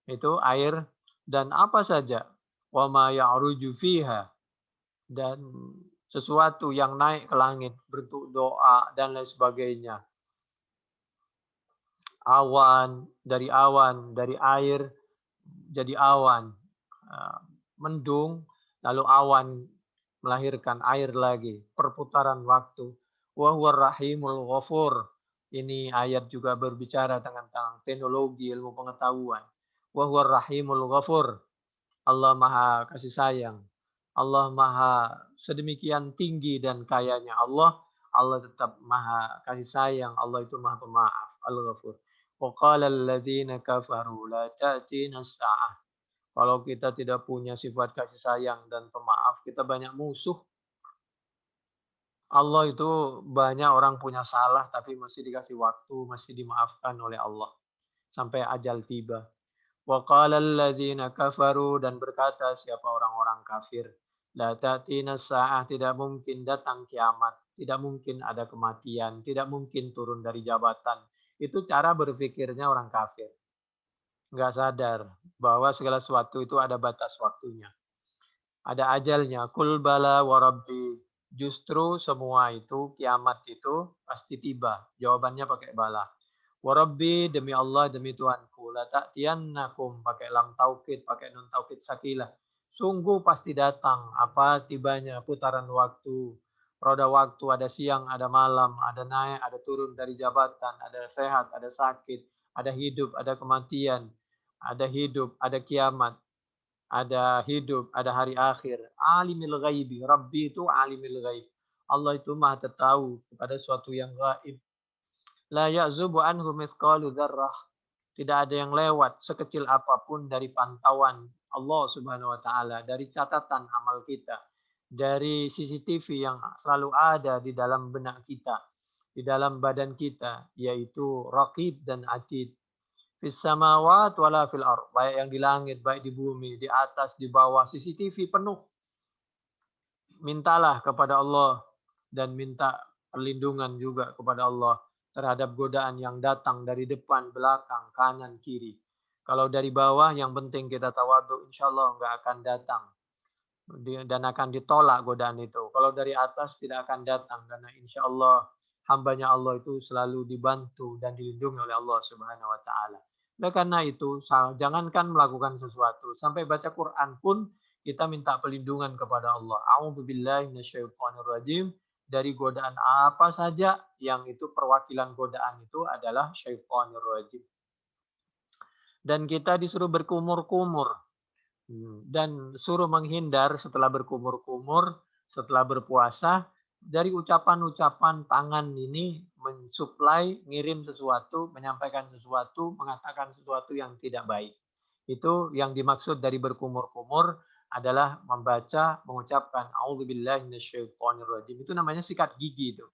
itu air, dan apa saja, wa ma ya'ruju fiha, dan sesuatu yang naik ke langit, bentuk doa dan lain sebagainya. Awan, dari air jadi awan. Mendung, lalu awan melahirkan air lagi. Perputaran waktu. Wa huwar rahimul ghafur. Ini ayat juga berbicara tentang teknologi, ilmu pengetahuan. Wa huwar rahimul ghafur. Allah Maha kasih sayang. Allah Maha sedemikian tinggi dan kayanya Allah. Allah tetap Maha kasih sayang. Allah itu Maha pemaaf. Al-Ghafur. Wa qala alladziina kafaru la ta'tina as-sa'ah. Kalau kita tidak punya sifat kasih sayang dan pemaaf, kita banyak musuh. Allah itu banyak orang punya salah tapi masih dikasih waktu, masih dimaafkan oleh Allah sampai ajal tiba. Wa qala alladziina kafaru, dan berkata siapa orang-orang kafir, la ta'tina as-sa'ah, tidak mungkin datang kiamat, tidak mungkin ada kematian, tidak mungkin turun dari jabatan. Itu cara berpikirnya orang kafir. Nggak sadar bahwa segala sesuatu itu ada batas waktunya. Ada ajalnya. Kul bala wa rabbi. Justru semua itu, kiamat itu pasti tiba. Jawabannya pakai bala. Wa rabbi, demi Allah, demi Tuhanku. La ta'tiyannakum, pakai lam taukid, pakai nun taukid sakilah. Sungguh pasti datang. Apa tibanya putaran waktu. Roda waktu, ada siang, ada malam, ada naik, ada turun dari jabatan, ada sehat, ada sakit, ada hidup, ada kematian. ada hidup, ada kiamat, ada hidup, ada hari akhir. Alimil ghaibi, Rabbi itu alimil ghaib. Allah itu maha tahu kepada suatu yang gaib. La ya'zubu anhu mithqalu dzarrah. Tidak ada yang lewat sekecil apapun dari pantauan Allah Subhanahu wa taala, dari catatan amal kita, dari CCTV yang selalu ada di dalam benak kita, di dalam badan kita, yaitu Raqib dan Atid. Fis samawat wala fil ard, baik yang di langit, baik di bumi, di atas, di bawah, CCTV penuh. Mintalah kepada Allah dan minta perlindungan juga kepada Allah terhadap godaan yang datang dari depan, belakang, kanan, kiri. Kalau dari bawah, yang penting kita tawadhu, insya Allah nggak akan datang. Dan akan ditolak godaan itu. Kalau dari atas tidak akan datang, karena insya Allah hambanya Allah itu selalu dibantu dan dilindungi oleh Allah Subhanahu wa taala. Oleh karena itu, jangankan melakukan sesuatu, sampai baca Quran pun kita minta perlindungan kepada Allah. A'udzubillahi minasyaitonirrajim, dari godaan apa saja yang itu perwakilan godaan itu adalah syaitonir rajim. Dan kita disuruh berkumur-kumur dan suruh menghindar setelah berkumur-kumur, setelah berpuasa, dari ucapan-ucapan tangan ini mensuplai, ngirim sesuatu, menyampaikan sesuatu, mengatakan sesuatu yang tidak baik. Itu yang dimaksud dari berkumur-kumur adalah membaca, mengucapkan auzubillahi minasyaitonirrajim. Itu namanya sikat gigi itu.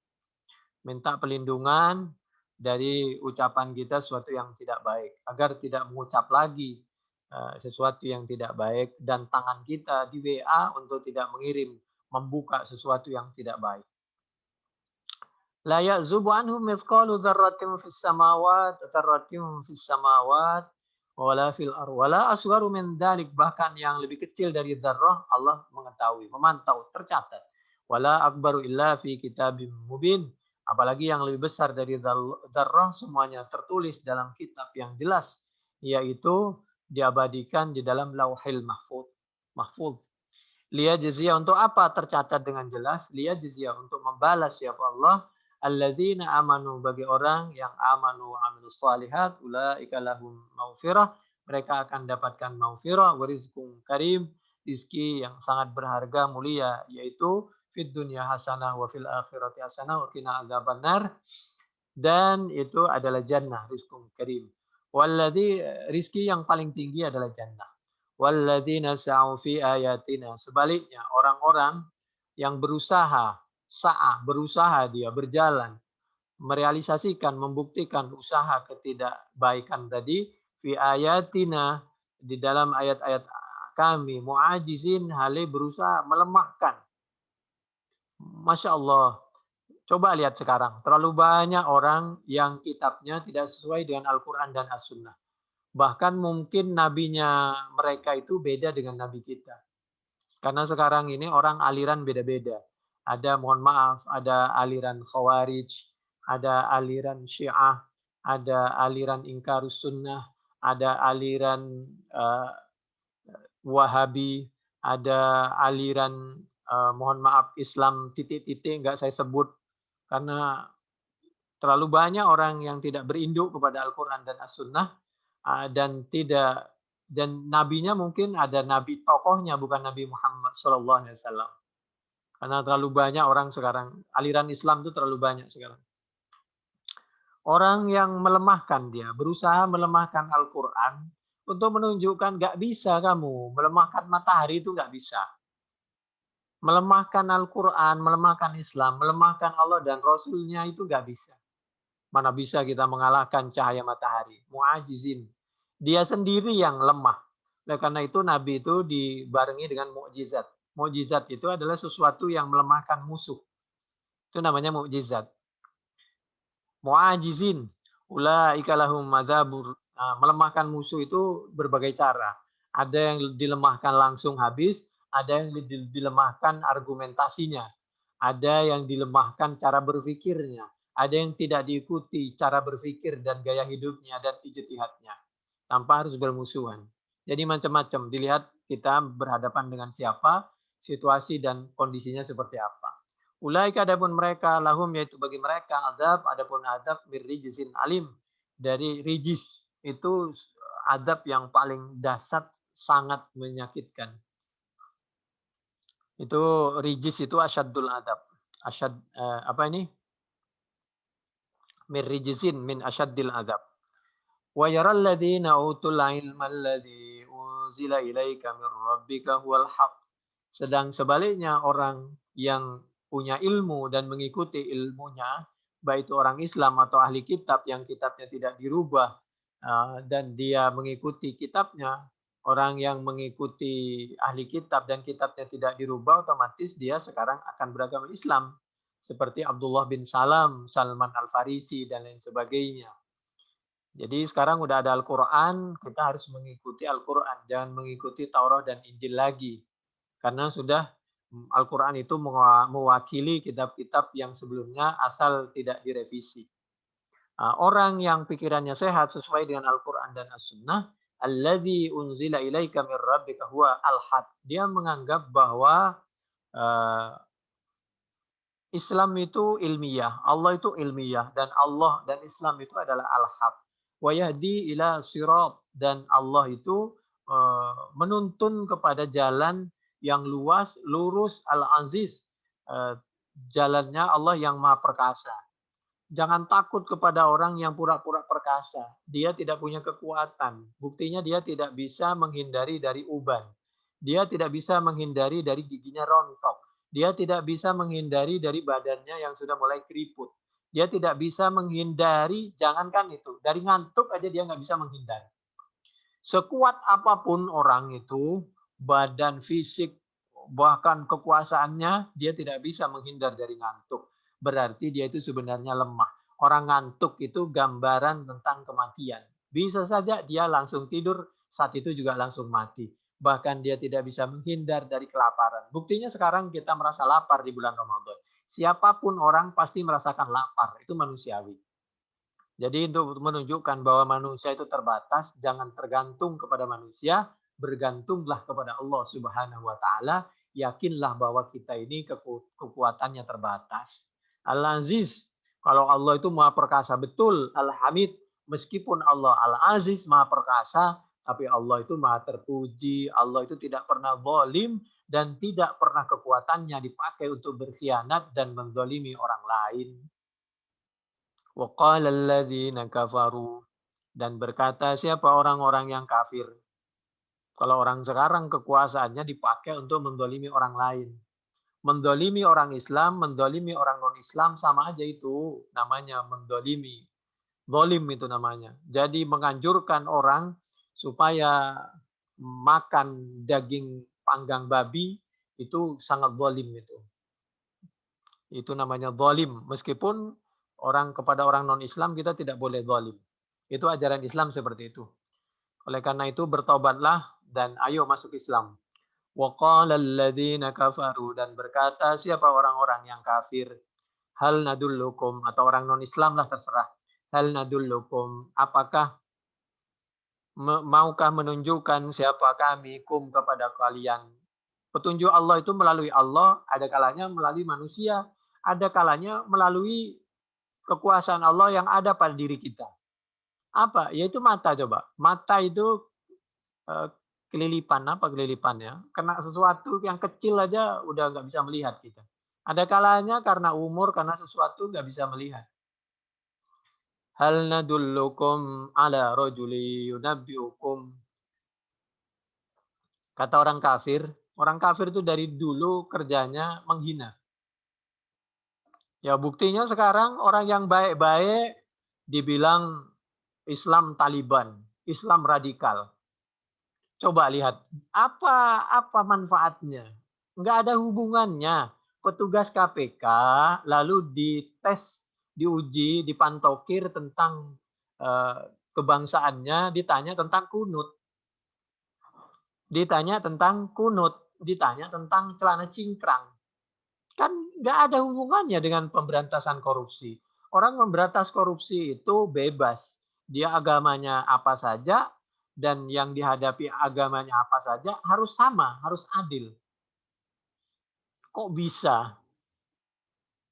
Minta perlindungan dari ucapan kita sesuatu yang tidak baik, agar tidak mengucap lagi sesuatu yang tidak baik, dan tangan kita di WA untuk tidak mengirim, membuka sesuatu yang tidak baik. La ya'zubu anhu mithqalu dzarratin fis samawat wala fil ardh wala asgharu min dzalik, bahkan yang lebih kecil dari dzarrah Allah mengetahui, memantau, tercatat. Wala akbaru illa fi kitabim mubin, apalagi yang lebih besar dari dzarrah semuanya tertulis dalam kitab yang jelas, yaitu diabadikan di dalam Lauhil Mahfuz. Liyajziya, untuk apa tercatat dengan jelas? Liyajziya, untuk membalas siapa Allah, alladzina amanu, bagi orang yang amanu wa amilus shalihat, ulaika lahum maghfirah, mereka akan dapatkan maghfirah, wa rizqun karim, rizki yang sangat berharga, mulia, yaitu fid dunya hasanah wa fil akhirati hasanah wa qina adzabannar, dan itu adalah jannah, rizqun karim. Walladzi, rizki yang paling tinggi adalah jannah. Walladzina sa'u fi ayatina, sebaliknya orang-orang yang berusaha, berusaha dia berjalan, merealisasikan, membuktikan usaha ketidakbaikan tadi, fi ayatina, di dalam ayat-ayat kami, mu'ajizin, hale berusaha melemahkan. Masya Allah. Coba lihat sekarang, terlalu banyak orang yang kitabnya tidak sesuai dengan Al-Quran dan As-Sunnah. Bahkan mungkin nabinya mereka itu beda dengan nabi kita. Karena sekarang ini orang aliran beda-beda. Ada, mohon maaf, ada aliran Khawarij, ada aliran Syiah, ada aliran Ingkarus Sunnah, ada aliran Wahabi, ada aliran mohon maaf Islam titik-titik, nggak saya sebut, karena terlalu banyak orang yang tidak berinduk kepada Al-Quran dan As-Sunnah, dan nabinya mungkin ada nabi tokohnya, bukan Nabi Muhammad SAW. Karena terlalu banyak orang sekarang, aliran Islam itu terlalu banyak sekarang. Orang yang melemahkan, dia berusaha melemahkan Al-Quran untuk menunjukkan nggak bisa kamu melemahkan matahari, itu nggak bisa. Melemahkan Al-Quran, melemahkan Islam, melemahkan Allah dan Rasulnya itu nggak bisa. Mana bisa kita mengalahkan cahaya matahari? Mu'ajizin. Dia sendiri yang lemah. Oleh karena itu Nabi itu dibarengi dengan mukjizat. Mukjizat itu adalah sesuatu yang melemahkan musuh. Itu namanya mukjizat. Mu'ajizin. Ulaika lahum madzabur. Melemahkan musuh itu berbagai cara. Ada yang dilemahkan langsung habis, ada yang dilemahkan argumentasinya, ada yang dilemahkan cara berpikirnya, ada yang tidak diikuti cara berpikir dan gaya hidupnya dan ijtihadnya, tanpa harus bermusuhan. Jadi macam-macam, dilihat kita berhadapan dengan siapa, situasi dan kondisinya seperti apa. Ulaika, adapun mereka, lahum, yaitu bagi mereka, azab, adapun azab, mir rijzin alim, dari rijis, itu adab yang paling dahsyat, sangat menyakitkan. Itu rijis itu asyaddul adab. Apa ini? Min rijisin min asyaddil adab. Wa yaral ladzina utul ilma alladzi unzila ilaika mir rabbika huwal haq. Sedang sebaliknya orang yang punya ilmu dan mengikuti ilmunya, baik itu orang Islam atau ahli kitab yang kitabnya tidak dirubah dan dia mengikuti kitabnya, orang yang mengikuti ahli kitab dan kitabnya tidak dirubah, otomatis dia sekarang akan beragama Islam. Seperti Abdullah bin Salam, Salman Al-Farisi, dan lain sebagainya. Jadi sekarang udah ada Al-Quran, kita harus mengikuti Al-Quran. Jangan mengikuti Taurat dan Injil lagi. Karena sudah Al-Quran itu mewakili kitab-kitab yang sebelumnya asal tidak direvisi. Orang yang pikirannya sehat sesuai dengan Al-Quran dan As-Sunnah, alladzi unzila ilaika mir rabbika huwa al-haq. Dia menganggap bahwa Islam itu ilmiah, Allah itu ilmiah, dan Allah dan Islam itu adalah al-haq. Wa yahdi ila sirat, dan Allah itu menuntun kepada jalan yang luas, lurus, al-aziz. Jalannya Allah yang maha perkasa. Jangan takut kepada orang yang pura-pura perkasa. Dia tidak punya kekuatan. Buktinya dia tidak bisa menghindari dari uban. Dia tidak bisa menghindari dari giginya rontok. Dia tidak bisa menghindari dari badannya yang sudah mulai keriput. Dia tidak bisa menghindari, jangankan itu, dari ngantuk aja dia nggak bisa menghindari. Sekuat apapun orang itu, badan, fisik, bahkan kekuasaannya, dia tidak bisa menghindar dari ngantuk. Berarti dia itu sebenarnya lemah. Orang ngantuk itu gambaran tentang kematian. Bisa saja dia langsung tidur, saat itu juga langsung mati. Bahkan dia tidak bisa menghindar dari kelaparan. Buktinya sekarang kita merasa lapar di bulan Ramadan. Siapapun orang pasti merasakan lapar, itu manusiawi. Jadi untuk menunjukkan bahwa manusia itu terbatas, jangan tergantung kepada manusia, bergantunglah kepada Allah Subhanahu wa taala, yakinlah bahwa kita ini kekuatannya terbatas. Al-Aziz, kalau Allah itu Maha Perkasa betul, Al-Hamid, meskipun Allah Al-Aziz Maha Perkasa, tapi Allah itu Maha Terpuji, Allah itu tidak pernah zalim dan tidak pernah kekuatannya dipakai untuk berkhianat dan menzalimi orang lain. Wa qala alladzina kafaru, dan berkata siapa orang-orang yang kafir. Kalau orang sekarang kekuasaannya dipakai untuk mendolimi orang lain. Mendolimi orang Islam, mendolimi orang non-Islam sama aja itu namanya mendolimi. Dolim itu namanya. Jadi menganjurkan orang supaya makan daging panggang babi itu sangat dolim itu. Itu namanya dolim. Meskipun orang kepada orang non-Islam kita tidak boleh dolim. Itu ajaran Islam seperti itu. Oleh karena itu bertobatlah dan ayo masuk Islam. Waqala alladzina kafaru, dan berkata siapa orang-orang yang kafir, hal nadullukum, atau orang non-Islam lah terserah. Hal nadullukum, apakah maukah menunjukkan siapa kami kum kepada kalian. Petunjuk Allah itu melalui Allah, ada kalanya melalui manusia, ada kalanya melalui kekuasaan Allah yang ada pada diri kita. Apa? Yaitu mata coba. Mata itu kelilipan, apa kelilipannya? Kena sesuatu yang kecil aja udah nggak bisa melihat kita. Ada kalanya karena umur, karena sesuatu nggak bisa melihat. Hal nadullukum ala rajuli yunabbiukum. Kata orang kafir itu dari dulu kerjanya menghina. Ya buktinya sekarang orang yang baik-baik dibilang Islam Taliban, Islam radikal. Coba lihat, apa manfaatnya? Nggak ada hubungannya. Petugas KPK lalu dites, diuji, dipantokir tentang kebangsaannya, ditanya tentang kunut. Ditanya tentang kunut, ditanya tentang celana cingkrang. Kan nggak ada hubungannya dengan pemberantasan korupsi. Orang memberantas korupsi itu bebas. Dia agamanya apa saja, dan yang dihadapi agamanya apa saja harus sama, harus adil. Kok bisa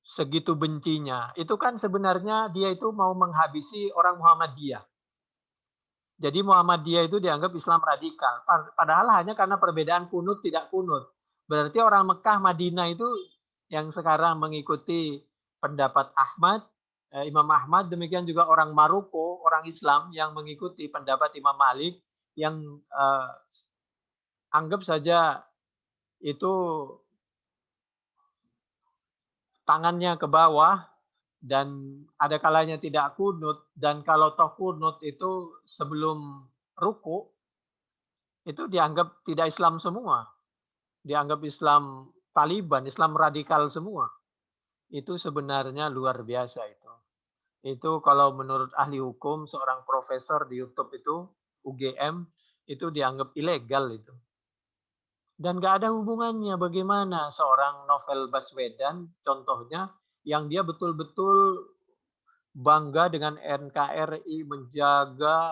segitu bencinya? Itu kan sebenarnya dia itu mau menghabisi orang Muhammadiyah. Jadi Muhammadiyah itu dianggap Islam radikal. Padahal hanya karena perbedaan kunut tidak kunut. Berarti orang Mekah, Madinah itu yang sekarang mengikuti pendapat Ahmad, Imam Ahmad, demikian juga orang Maroko, orang Islam yang mengikuti pendapat Imam Malik, yang anggap saja itu tangannya ke bawah dan ada kalanya tidak kunut, dan kalau toh kunut itu sebelum ruku, itu dianggap tidak Islam semua. Dianggap Islam Taliban, Islam radikal semua. Itu sebenarnya luar biasa itu. Itu kalau menurut ahli hukum, seorang profesor di YouTube itu, UGM, itu dianggap ilegal itu. Dan nggak ada hubungannya bagaimana seorang Novel Baswedan, contohnya, yang dia betul-betul bangga dengan NKRI, menjaga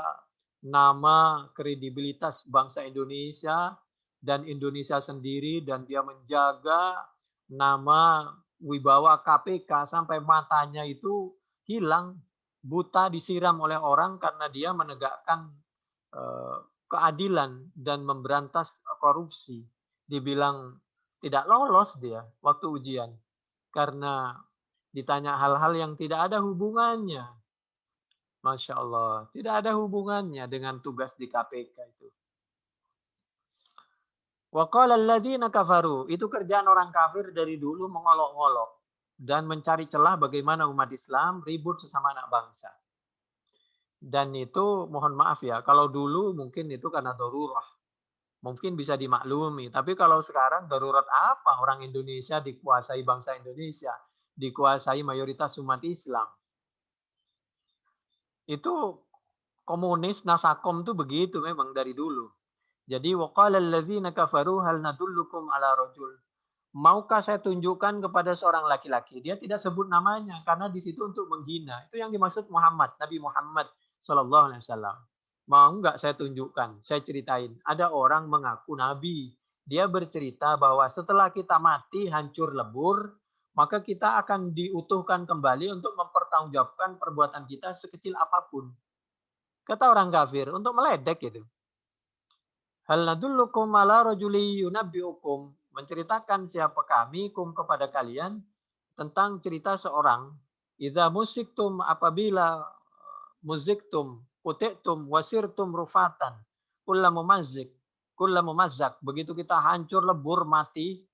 nama kredibilitas bangsa Indonesia dan Indonesia sendiri, dan dia menjaga nama wibawa KPK sampai matanya itu hilang, buta, disiram oleh orang karena dia menegakkan keadilan dan memberantas korupsi. Dibilang tidak lolos dia waktu ujian karena ditanya hal-hal yang tidak ada hubungannya. Masya Allah, tidak ada hubungannya dengan tugas di KPK itu. Wa qala alladziina kafaru, itu kerjaan orang kafir dari dulu, mengolok-olok dan mencari celah bagaimana umat Islam ribut sesama anak bangsa. Dan itu mohon maaf ya, kalau dulu mungkin itu karena darurah. Mungkin bisa dimaklumi, tapi kalau sekarang darurat apa? Orang Indonesia dikuasai bangsa Indonesia, dikuasai mayoritas umat Islam. Itu komunis, Nasakom tuh begitu memang dari dulu. Jadi waqala alladzina kafaru hal nadullukum ala rajul. Maukah saya tunjukkan kepada seorang laki-laki? Dia tidak sebut namanya karena di situ untuk menghina. Itu yang dimaksud Muhammad, Nabi Muhammad sallallahu alaihi wasallam. Mau nggak saya tunjukkan? Saya ceritain. Ada orang mengaku nabi. Dia bercerita bahwa setelah kita mati hancur lebur, maka kita akan diutuhkan kembali untuk mempertanggungjawabkan perbuatan kita sekecil apapun. Kata orang kafir untuk meledek itu. Hal nadullukum ala rajuli yunabbiukum, menceritakan siapa kami kum kepada kalian tentang cerita seorang. Idza musiktum, apabila muziktum, utitum, wasirtum rufatan, kulla mumazzak, begitu kita hancur lebur mati,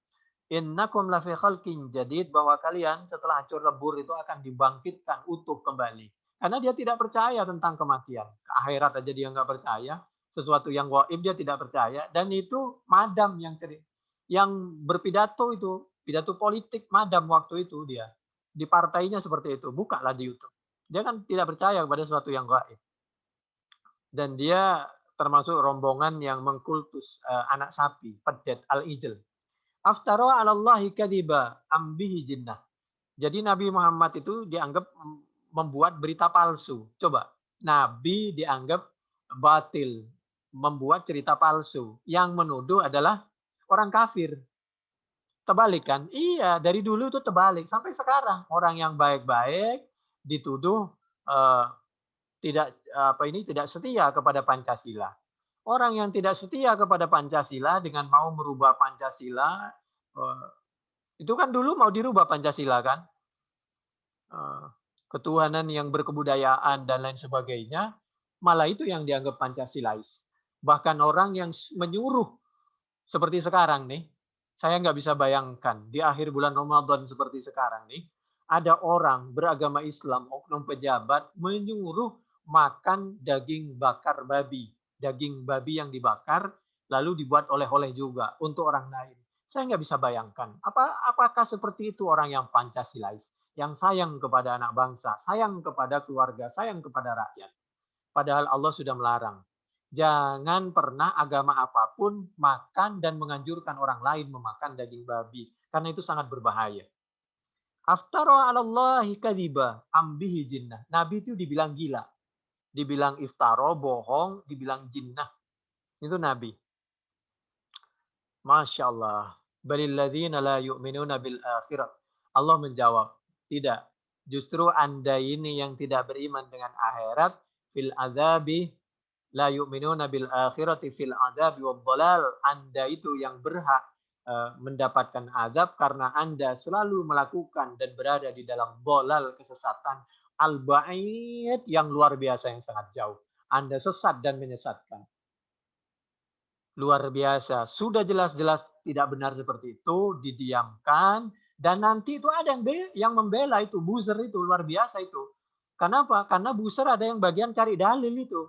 innakum lafi khalqin jadid, bahwa kalian setelah hancur lebur itu akan dibangkitkan utuh kembali. Karena dia tidak percaya tentang kematian. Ke akhirat aja dia nggak percaya. Sesuatu yang gaib dia tidak percaya. Dan itu madam yang berpidato itu, pidato politik madam waktu itu dia. Di partainya seperti itu. Bukalah di YouTube. Dia kan tidak percaya kepada sesuatu yang gaib. Dan dia termasuk rombongan yang mengkultus anak sapi, pedet, al-ijl. Aftara 'alallahi kadziba ambihi jinnah. Jadi Nabi Muhammad itu dianggap membuat berita palsu. Coba, Nabi dianggap batil, membuat cerita palsu. Yang menuduh adalah orang kafir. Terbalik kan? Iya, dari dulu itu terbalik sampai sekarang. Orang yang baik-baik dituduh tidak setia kepada Pancasila. Orang yang tidak setia kepada Pancasila dengan mau merubah Pancasila, itu kan dulu mau dirubah Pancasila kan, ketuhanan yang berkebudayaan dan lain sebagainya, malah itu yang dianggap Pancasilais. Bahkan orang yang menyuruh seperti sekarang nih, saya nggak bisa bayangkan di akhir bulan Ramadan seperti sekarang nih, ada orang beragama Islam, oknum pejabat, menyuruh makan daging bakar babi. Daging babi yang dibakar, lalu dibuat oleh-oleh juga untuk orang lain. Saya nggak bisa bayangkan, apakah seperti itu orang yang Pancasilais, yang sayang kepada anak bangsa, sayang kepada keluarga, sayang kepada rakyat. Padahal Allah sudah melarang. Jangan pernah agama apapun makan dan menganjurkan orang lain memakan daging babi. Karena itu sangat berbahaya. Aftara 'alallahi kadziba ambihi jinnah. Nabi itu dibilang gila. Dibilang iftaro, bohong, dibilang jinnah. Itu Nabi. Masya Allah. Balilladzina la yu'minuna bil akhirah. Allah menjawab, tidak. Justru Anda ini yang tidak beriman dengan akhirat, fil azabi La yu'minuna bil akhirati fil adzabi wad dhalal. Anda itu yang berhak mendapatkan azab karena Anda selalu melakukan dan berada di dalam dhalal, kesesatan al-ba'id yang luar biasa, yang sangat jauh. Anda sesat dan menyesatkan. Luar biasa. Sudah jelas-jelas tidak benar seperti itu, didiamkan, dan nanti itu ada yang membela itu, buzzer itu, luar biasa itu. Kenapa? Karena buzzer ada yang bagian cari dalil itu.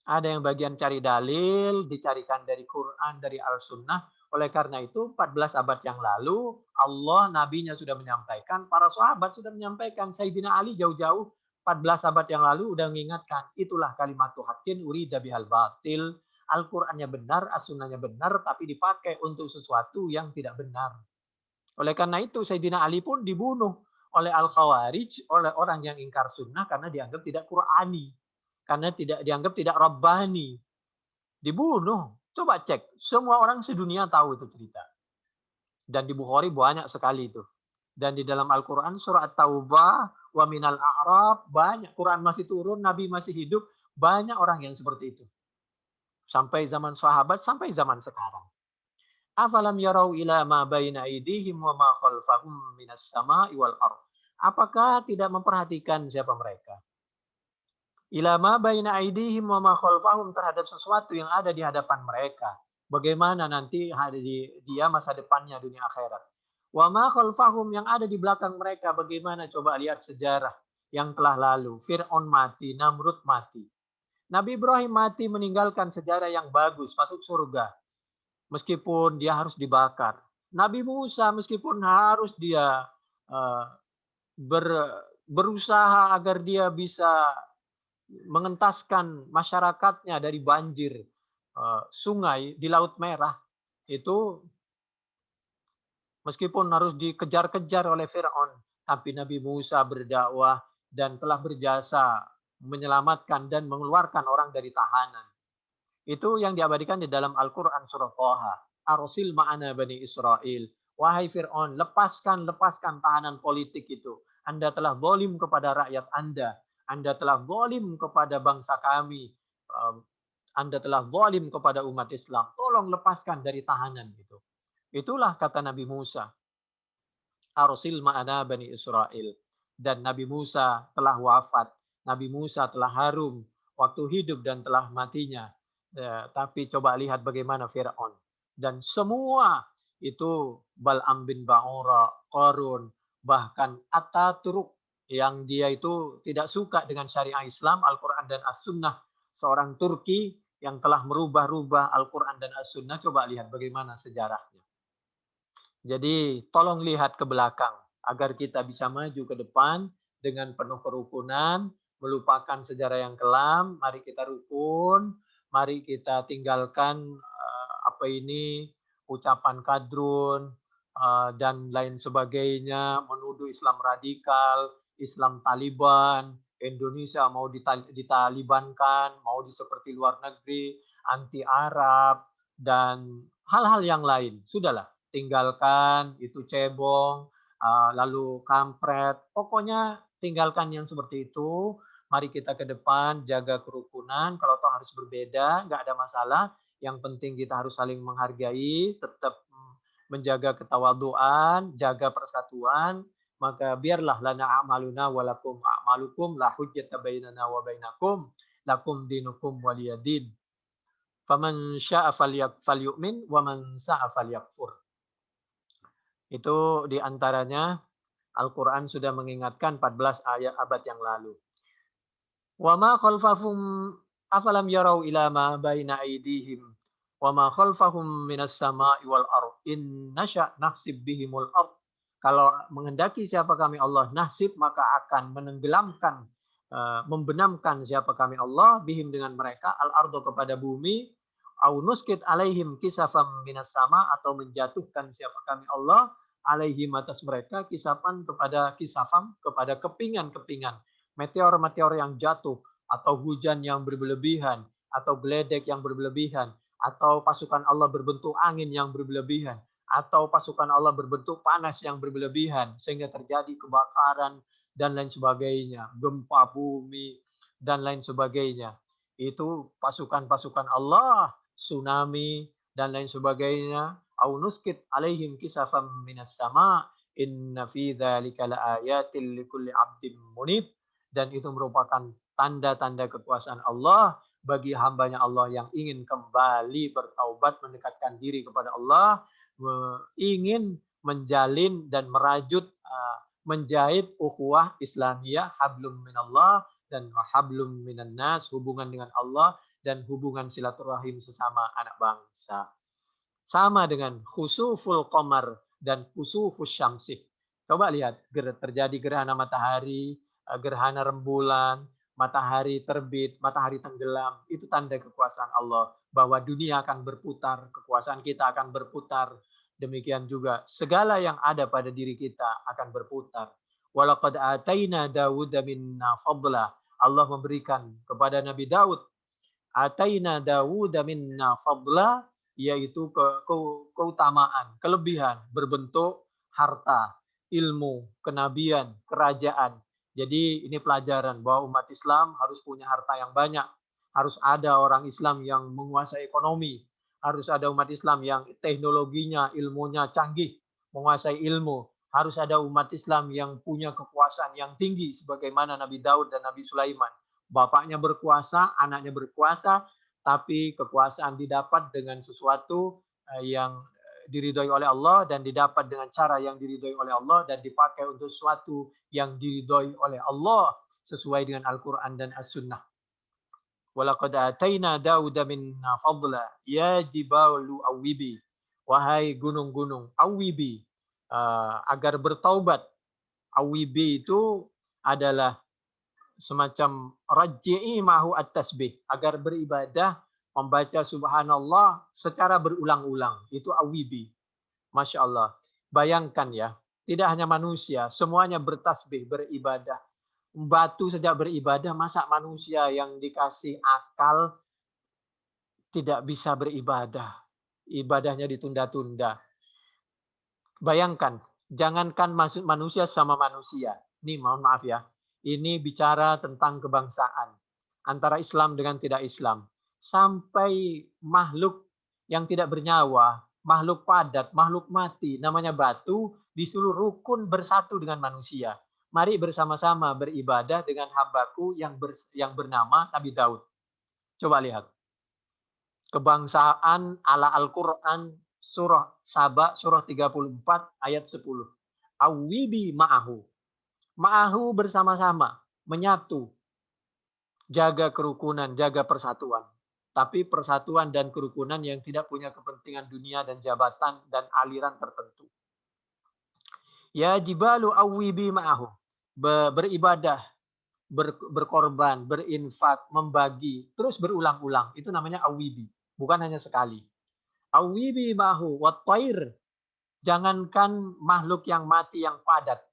Ada yang bagian cari dalil, dicarikan dari Quran, dari Al-Sunnah. Oleh karena itu, 14 abad yang lalu, Allah, Nabi-Nya sudah menyampaikan, para sahabat sudah menyampaikan, Sayyidina Ali jauh-jauh 14 abad yang lalu udah mengingatkan, itulah kalimatu haqqin urida bihal batil. Al-Qur'annya benar, As-Sunnahnya benar, tapi dipakai untuk sesuatu yang tidak benar. Oleh karena itu, Sayyidina Ali pun dibunuh oleh Al-Khawarij, oleh orang yang ingkar sunnah karena dianggap tidak Qur'ani. Karena tidak dianggap tidak Rabbani. Dibunuh. Coba cek. Semua orang sedunia tahu itu cerita. Dan di Bukhari banyak sekali itu. Dan di dalam Al-Quran surah At-Taubah, wa minal a'rab, banyak. Quran masih turun, Nabi masih hidup. Banyak orang yang seperti itu. Sampai zaman sahabat, sampai zaman sekarang. Afalam yarau ila ma baina aydihim wa ma khalfahum minas sama'i wal ardh. Apakah tidak memperhatikan siapa mereka? Ila ma baina aydihim wa ma khalfahum, terhadap sesuatu yang ada di hadapan mereka. Bagaimana nanti dia masa depannya dunia akhirat. Wa ma khalfahum, yang ada di belakang mereka bagaimana, coba lihat sejarah yang telah lalu. Fir'aun mati, Namrud mati. Nabi Ibrahim mati meninggalkan sejarah yang bagus, masuk surga. Meskipun dia harus dibakar. Nabi Musa meskipun harus dia berusaha agar dia bisa mengentaskan masyarakatnya dari banjir sungai di Laut Merah, itu meskipun harus dikejar-kejar oleh Fir'aun, tapi Nabi Musa berdakwah dan telah berjasa menyelamatkan dan mengeluarkan orang dari tahanan. Itu yang diabadikan di dalam Al-Quran surah Thaha. Arsil ma'ana Bani Israel. Wahai Fir'aun, lepaskan tahanan politik itu. Anda telah zalim kepada rakyat Anda. Anda telah zalim kepada bangsa kami. Anda telah zalim kepada umat Islam. Tolong lepaskan dari tahanan itu. Itulah kata Nabi Musa. Arsil ma'ana Bani Israel. Dan Nabi Musa telah wafat. Nabi Musa telah harum waktu hidup dan telah matinya. Tapi coba lihat bagaimana Fir'aun. Dan semua itu Bal'am bin Ba'ura, Qarun, bahkan Ataturk, yang dia itu tidak suka dengan syariah Islam, Al-Quran dan As-Sunnah. Seorang Turki yang telah merubah-rubah Al-Quran dan As-Sunnah. Coba lihat bagaimana sejarahnya. Jadi tolong lihat ke belakang agar kita bisa maju ke depan dengan penuh kerukunan, melupakan sejarah yang kelam. Mari kita rukun, mari kita tinggalkan ucapan kadrun dan lain sebagainya, menuduh Islam radikal, Islam Taliban, Indonesia mau ditalibankan, mau seperti luar negeri, anti Arab, dan hal-hal yang lain. Sudahlah, tinggalkan, itu cebong, lalu kampret. Pokoknya tinggalkan yang seperti itu. Mari kita ke depan, jaga kerukunan. Kalau toh harus berbeda, nggak ada masalah. Yang penting kita harus saling menghargai, tetap menjaga ketawaduan, jaga persatuan. Maka biarlah lana a'maluna walakum a'malukum, la hujjata bainana wa bainakum, lakum dinukum waliyadin. Faman sya'a falyu'min wa man sya'a falyakfur. Itu diantaranya Al-Quran sudah mengingatkan 14 ayat abad yang lalu. Wa ma khalfahum afalam yarau ila ma baina aydihim wa ma khalfahum minas sama'i wal ardh in nasya nahsib bihimul ardh. Kalau menghendaki siapa kami Allah nasib, maka akan menenggelamkan, membenamkan siapa kami Allah bihim dengan mereka al ardo kepada bumi, au nuskit alaihim kisafam minas sama, atau menjatuhkan siapa kami Allah alaihim atas mereka kisafan kepada kisafam, kepada kepingan-kepingan, meteor-meteor yang jatuh, atau hujan yang berlebihan, atau geledek yang berlebihan, atau pasukan Allah berbentuk angin yang berlebihan, atau pasukan Allah berbentuk panas yang berlebihan, sehingga terjadi kebakaran dan lain sebagainya, gempa bumi dan lain sebagainya. itu pasukan-pasukan Allah, tsunami dan lain sebagainya. Au nuskit alaihim kisafam minas sama, inna fi dzalika laayatil likulli 'abdin munib. Dan itu merupakan tanda-tanda kekuasaan Allah bagi hambanya Allah yang ingin kembali bertaubat, mendekatkan diri kepada Allah, ingin menjalin dan merajut, menjahit ukhuwah Islamiyah, hablum minallah dan hablum minan nas, hubungan dengan Allah dan hubungan silaturahim sesama anak bangsa. Sama dengan khusuful qamar dan khusufus syamsi. Coba lihat, terjadi gerhana matahari, gerhana rembulan, matahari terbit, matahari tenggelam. Itu tanda kekuasaan Allah bahwa dunia akan berputar, kekuasaan kita akan berputar. Demikian juga segala yang ada pada diri kita akan berputar. Walaqad ataina Dawuda minna fadla. Allah memberikan kepada Nabi Daud, ataina Dawuda minna fadla, yaitu keutamaan, kelebihan berbentuk harta, ilmu, kenabian, kerajaan. Jadi ini pelajaran bahwa umat Islam harus punya harta yang banyak. Harus ada orang Islam yang menguasai ekonomi. Harus ada umat Islam yang teknologinya, ilmunya canggih, menguasai ilmu. Harus ada umat Islam yang punya kekuasaan yang tinggi sebagaimana Nabi Daud dan Nabi Sulaiman. Bapaknya berkuasa, anaknya berkuasa, tapi kekuasaan didapat dengan sesuatu yang diridhoi oleh Allah dan didapat dengan cara yang diridhoi oleh Allah dan dipakai untuk sesuatu yang diridhoi oleh Allah sesuai dengan Al-Quran dan As-Sunnah. Walaqad ataina Dauda minna fadla ya jibalu awibi, wahai gunung-gunung awibi, agar bertaubat. Awibi itu adalah semacam raj'i'i mahu at-tasbih, agar beribadah membaca subhanallah secara berulang-ulang. Itu awibi. Masya Allah. Bayangkan ya, tidak hanya manusia, semuanya bertasbih, beribadah. Batu saja beribadah, masa manusia yang dikasih akal tidak bisa beribadah? Ibadahnya ditunda-tunda. Bayangkan, jangankan manusia sama manusia. Ini mohon maaf ya, ini bicara tentang kebangsaan antara Islam dengan tidak Islam. Sampai makhluk yang tidak bernyawa, makhluk padat, makhluk mati, namanya batu, disuruh rukun bersatu dengan manusia. Mari bersama-sama beribadah dengan hambaku yang bernama Nabi Daud. Coba lihat. Kebangsaan ala Al-Quran, surah Saba, surah 34, ayat 10. Awibi ma'ahu. Ma'ahu bersama-sama, menyatu, jaga kerukunan, jaga persatuan. Tapi persatuan dan kerukunan yang tidak punya kepentingan dunia dan jabatan dan aliran tertentu. Ya jibalu awibi ma'ahu. Beribadah, berkorban, berinfak, membagi, terus berulang-ulang. Itu namanya awibi, bukan hanya sekali. Awibi ma'ahu wat-tair. Jangankan makhluk yang mati yang padat,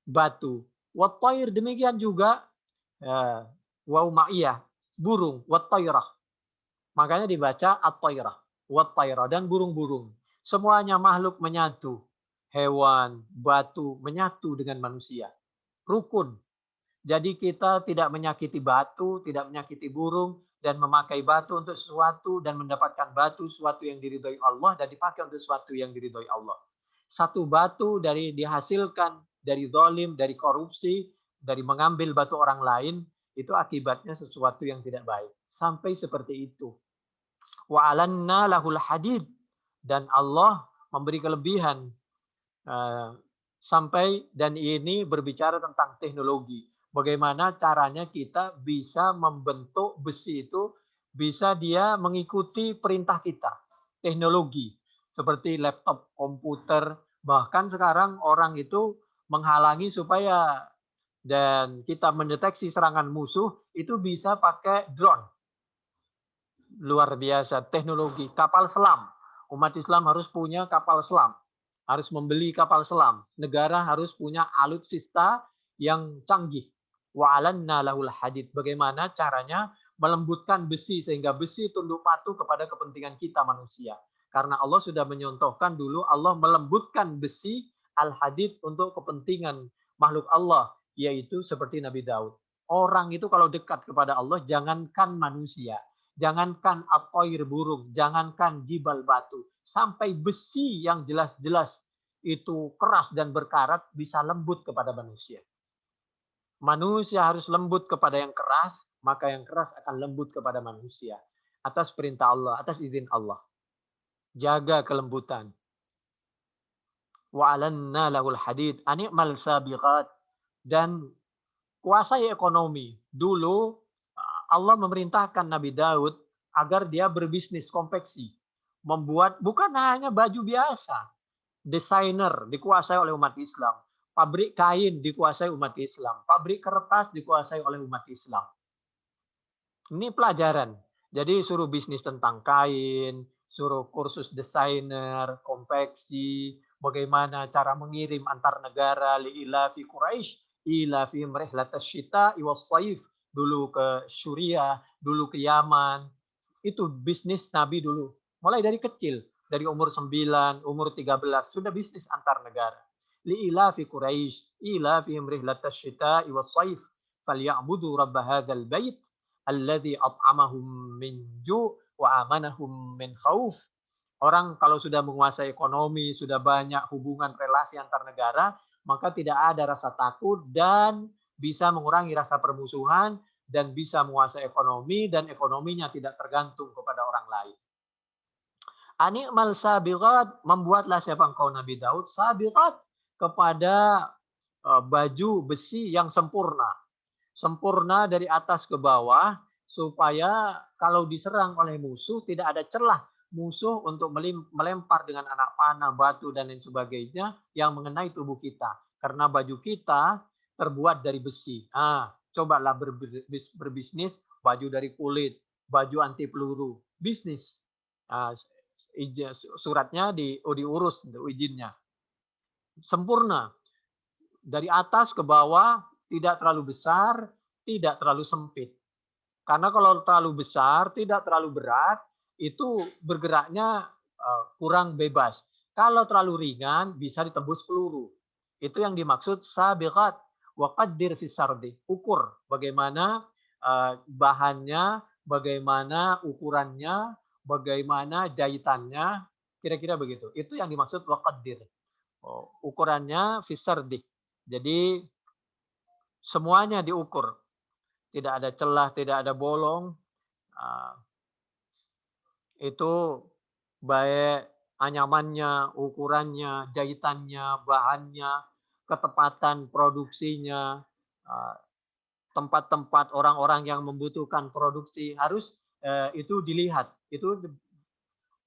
batu. Wat-tair demikian juga waw ma'iyah, burung, wat-tairah. Makanya dibaca at-tairah, wat-tairah, dan burung-burung. Semuanya makhluk menyatu. Hewan, batu menyatu dengan manusia. Rukun. Jadi kita tidak menyakiti batu, tidak menyakiti burung, dan memakai batu untuk sesuatu dan mendapatkan batu sesuatu yang diridhoi Allah dan dipakai untuk sesuatu yang diridhoi Allah. Satu batu dari dihasilkan dari zalim, dari korupsi, dari mengambil batu orang lain, itu akibatnya sesuatu yang tidak baik. Sampai seperti itu. Wa alanna lahul hadid, dan Allah memberi kelebihan sampai, dan ini berbicara tentang teknologi. Bagaimana caranya kita bisa membentuk besi itu, bisa dia mengikuti perintah kita. Teknologi, seperti laptop, komputer, bahkan sekarang orang itu menghalangi supaya dan kita mendeteksi serangan musuh, itu bisa pakai drone. Luar biasa, teknologi. Kapal selam. Umat Islam harus punya kapal selam. Harus membeli kapal selam. Negara harus punya alutsista yang canggih. Wa'alanna lahul hadid. Bagaimana caranya melembutkan besi sehingga besi tunduk patuh kepada kepentingan kita manusia. Karena Allah sudah menyontohkan dulu, Allah melembutkan besi al-hadid untuk kepentingan makhluk Allah, yaitu seperti Nabi Daud. Orang itu kalau dekat kepada Allah, jangankan manusia, jangankan at-thair burung, jangankan jibal batu, sampai besi yang jelas-jelas itu keras dan berkarat bisa lembut kepada manusia. Manusia harus lembut kepada yang keras, maka yang keras akan lembut kepada manusia. Atas perintah Allah, atas izin Allah. Jaga kelembutan. Wa'alanna lahul hadid, ani'mal sabiqat. Dan kuasai ekonomi. Dulu Allah memerintahkan Nabi Daud agar dia berbisnis konveksi. Membuat bukan hanya baju biasa. Desainer dikuasai oleh umat Islam. Pabrik kain dikuasai umat Islam. Pabrik kertas dikuasai oleh umat Islam. Ini pelajaran. Jadi suruh bisnis tentang kain, suruh kursus desainer, konveksi, bagaimana cara mengirim antar negara, li'ilafi Quraisy, ilafi rihlatas syita'i was-shaif, dulu ke Suriah, dulu ke Yaman. Itu bisnis Nabi dulu. Mulai dari kecil, dari umur 9, umur 13 sudah bisnis antar negara. Li'ilafi Quraisy, ilafi rihlatas syita'i was-shaif, falyabudu rabb hadzal bait alladzi at'amahum min ju' wa amanahum min khauf. Orang kalau sudah menguasai ekonomi, sudah banyak hubungan relasi antar negara, maka tidak ada rasa takut dan bisa mengurangi rasa permusuhan dan bisa menguasai ekonomi dan ekonominya tidak tergantung kepada orang lain. Ani'mal sabiqat, membuatlah siapa engkau Nabi Daud sabiqat kepada baju besi yang sempurna. Sempurna dari atas ke bawah supaya kalau diserang oleh musuh tidak ada celah musuh untuk melempar dengan anak panah, batu dan lain sebagainya yang mengenai tubuh kita. Karena baju kita terbuat dari besi. Cobalah berbisnis baju dari kulit, baju anti peluru, bisnis. Suratnya diurus untuk izinnya. Sempurna. Dari atas ke bawah, tidak terlalu besar, tidak terlalu sempit. Karena kalau terlalu besar, tidak terlalu berat, itu bergeraknya kurang bebas. Kalau terlalu ringan, bisa ditembus peluru. Itu yang dimaksud sabiqat. Wa qaddir fis sardi. Ukur bagaimana bahannya, bagaimana ukurannya, bagaimana jahitannya, kira-kira begitu. Itu yang dimaksud wa qaddir. Ukurannya fis sardi. Jadi semuanya diukur. Tidak ada celah, tidak ada bolong. Itu baik anyamannya, ukurannya, jahitannya, bahannya, ketepatan produksinya, tempat-tempat orang-orang yang membutuhkan produksi harus itu dilihat. Itu